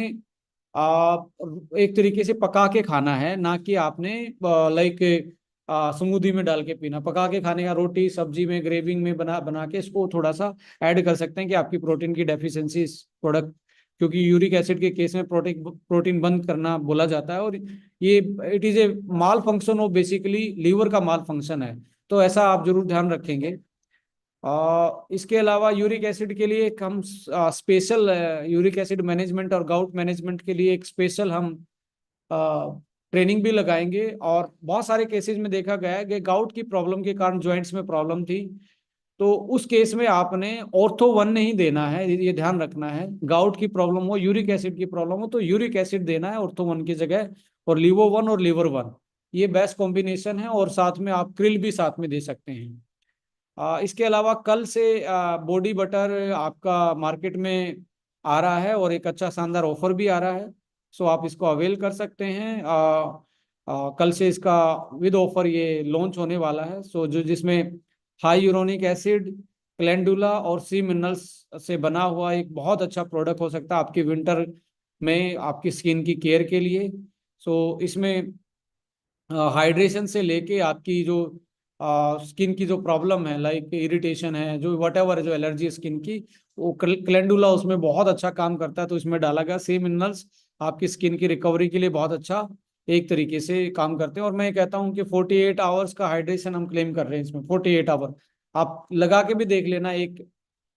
Speaker 1: एक तरीके से पका के खाना है, ना कि आपने लाइक स्मूदी में डाल के पीना। पका के खाने का, रोटी सब्जी में ग्रेविंग में बना बना के इसको थोड़ा सा ऐड कर सकते हैं कि आपकी प्रोटीन की डेफिशिएंसी इस प्रोडक्ट, क्योंकि यूरिक एसिड के केस में प्रोटीन प्रोटीन बंद करना बोला जाता है और ये it is a malfunction of basically liver का माल फंक्शन है। तो ऐसा आप जरूर ध्यान रखेंगे। इसके अलावा यूरिक एसिड के लिए एक हम स्पेशल यूरिक एसिड मैनेजमेंट और गाउट मैनेजमेंट के लिए एक स्पेशल हम ट्रेनिंग भी लगाएंगे। और बहुत सारे केसेस में देखा गया है कि गाउट की प्रॉब्लम के कारण जॉइंट्स में प्रॉब्लम थी, तो उस केस में आपने ऑर्थो 1 नहीं देना है, ये ध्यान रखना है। गाउट की प्रॉब्लम हो, यूरिक एसिड की प्रॉब्लम हो, तो यूरिक एसिड देना है ऑर्थो 1 की जगह, और लीवो 1 और लीवर 1 ये बेस्ट कॉम्बिनेशन है। और साथ में आप क्रिल भी साथ में दे सकते हैं। इसके अलावा कल से बॉडी बटर आपका मार्केट में आ रहा है और एक अच्छा शानदार ऑफर भी आ रहा है। सो आप इसको अवेल कर सकते हैं। कल से इसका विद ऑफर ये लॉन्च होने वाला है। सो जो जिसमें हाई यूरोनिक एसिड, कैलेंडुला और सी मिनरल्स से बना हुआ एक बहुत अच्छा प्रोडक्ट हो सकता है आपके विंटर में आपकी स्किन की केयर के लिए। सो इसमें हाइड्रेशन से लेके आपकी जो स्किन की जो प्रॉब्लम है, लाइक इरिटेशन है, जो वट एवर जो एलर्जी स्किन की, वो कैलेंडुला उसमें बहुत अच्छा काम करता है। तो इसमें डाला गया सी मिनरल्स आपकी स्किन की रिकवरी के लिए बहुत अच्छा एक तरीके से काम करते हैं। और मैं कहता हूँ कि 48 आवर्स का हाइड्रेशन हम क्लेम कर रहे हैं इसमें। 48 आवर आप लगा के भी देख लेना, एक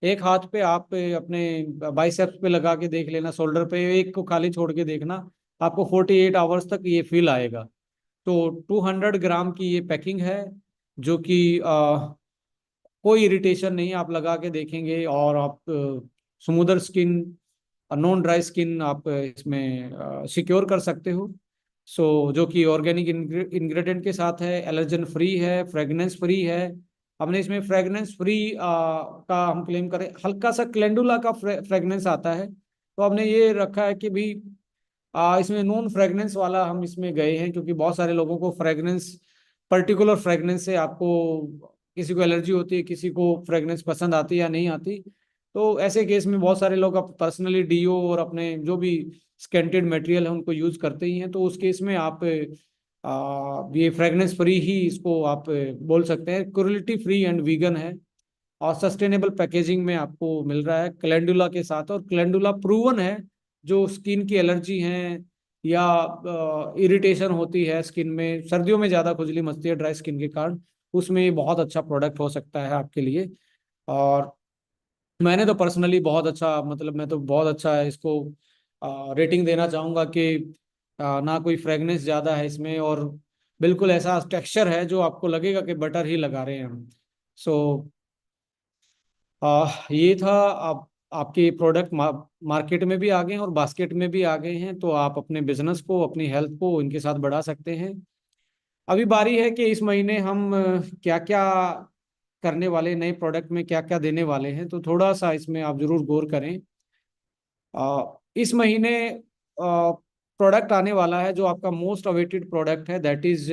Speaker 1: एक हाथ पे आप अपने बाइसेप्स पे लगा के देख लेना, शोल्डर पे एक को खाली छोड़ के देखना, आपको 48 आवर्स तक ये फील आएगा। तो 200 ग्राम की ये पैकिंग है, जो कि कोई इरिटेशन नहीं, आप लगा के देखेंगे और आप smoother skin, non dry skin आप इसमें सिक्योर कर सकते हो। सो जो कि ऑर्गेनिक इंग्रेडिएंट के साथ है, एलर्जन फ्री है, फ्रेगनेंस फ्री है। हमने इसमें फ्रेगनेंस फ्री का हम क्लेम करें, हल्का सा कैलेंडुला का फ्रेगनेंस आता है, तो हमने ये रखा है कि भी इसमें नॉन फ्रेगनेंस वाला हम इसमें गए हैं, क्योंकि बहुत सारे लोगों को फ्रेगनेंस, पर्टिकुलर फ्रेगनेंस से आपको, किसी को एलर्जी होती है, किसी को फ्रेगनेंस पसंद आती है या नहीं आती। तो ऐसे केस में बहुत सारे लोग पर्सनली डीओ और अपने जो भी स्केंटेड मटेरियल है उनको यूज करते ही हैं। तो उस केस में आप ये फ्रेगनेंस फ्री ही इसको आप बोल सकते हैं। क्रुएल्टी फ्री एंड वीगन है और सस्टेनेबल पैकेजिंग में आपको मिल रहा है कैलेंडुला के साथ। और कैलेंडुला प्रूवन है, जो स्किन की एलर्जी है या इरिटेशन होती है स्किन में, सर्दियों में ज़्यादा खुजली मचती है ड्राई स्किन के कारण, उसमें ये बहुत अच्छा प्रोडक्ट हो सकता है आपके लिए। और मैंने तो पर्सनली बहुत अच्छा, मतलब मैं तो बहुत अच्छा इसको रेटिंग देना चाहूँगा कि ना कोई फ्रेगनेंस ज़्यादा है इसमें, और बिल्कुल ऐसा टेक्सचर है जो आपको लगेगा कि बटर ही लगा रहे हैं हम। सो ये था। आप आपके प्रोडक्ट मार्केट में भी आ गए हैं और बास्केट में भी आ गए हैं, तो आप अपने बिजनेस को, अपनी हेल्थ को इनके साथ बढ़ा सकते हैं। अभी बारी है कि इस महीने हम क्या क्या करने वाले, नए प्रोडक्ट में क्या क्या देने वाले हैं, तो थोड़ा सा इसमें आप जरूर गौर करें। इस महीने प्रोडक्ट आने वाला है जो आपका मोस्ट अवेटेड प्रोडक्ट है, दैट इज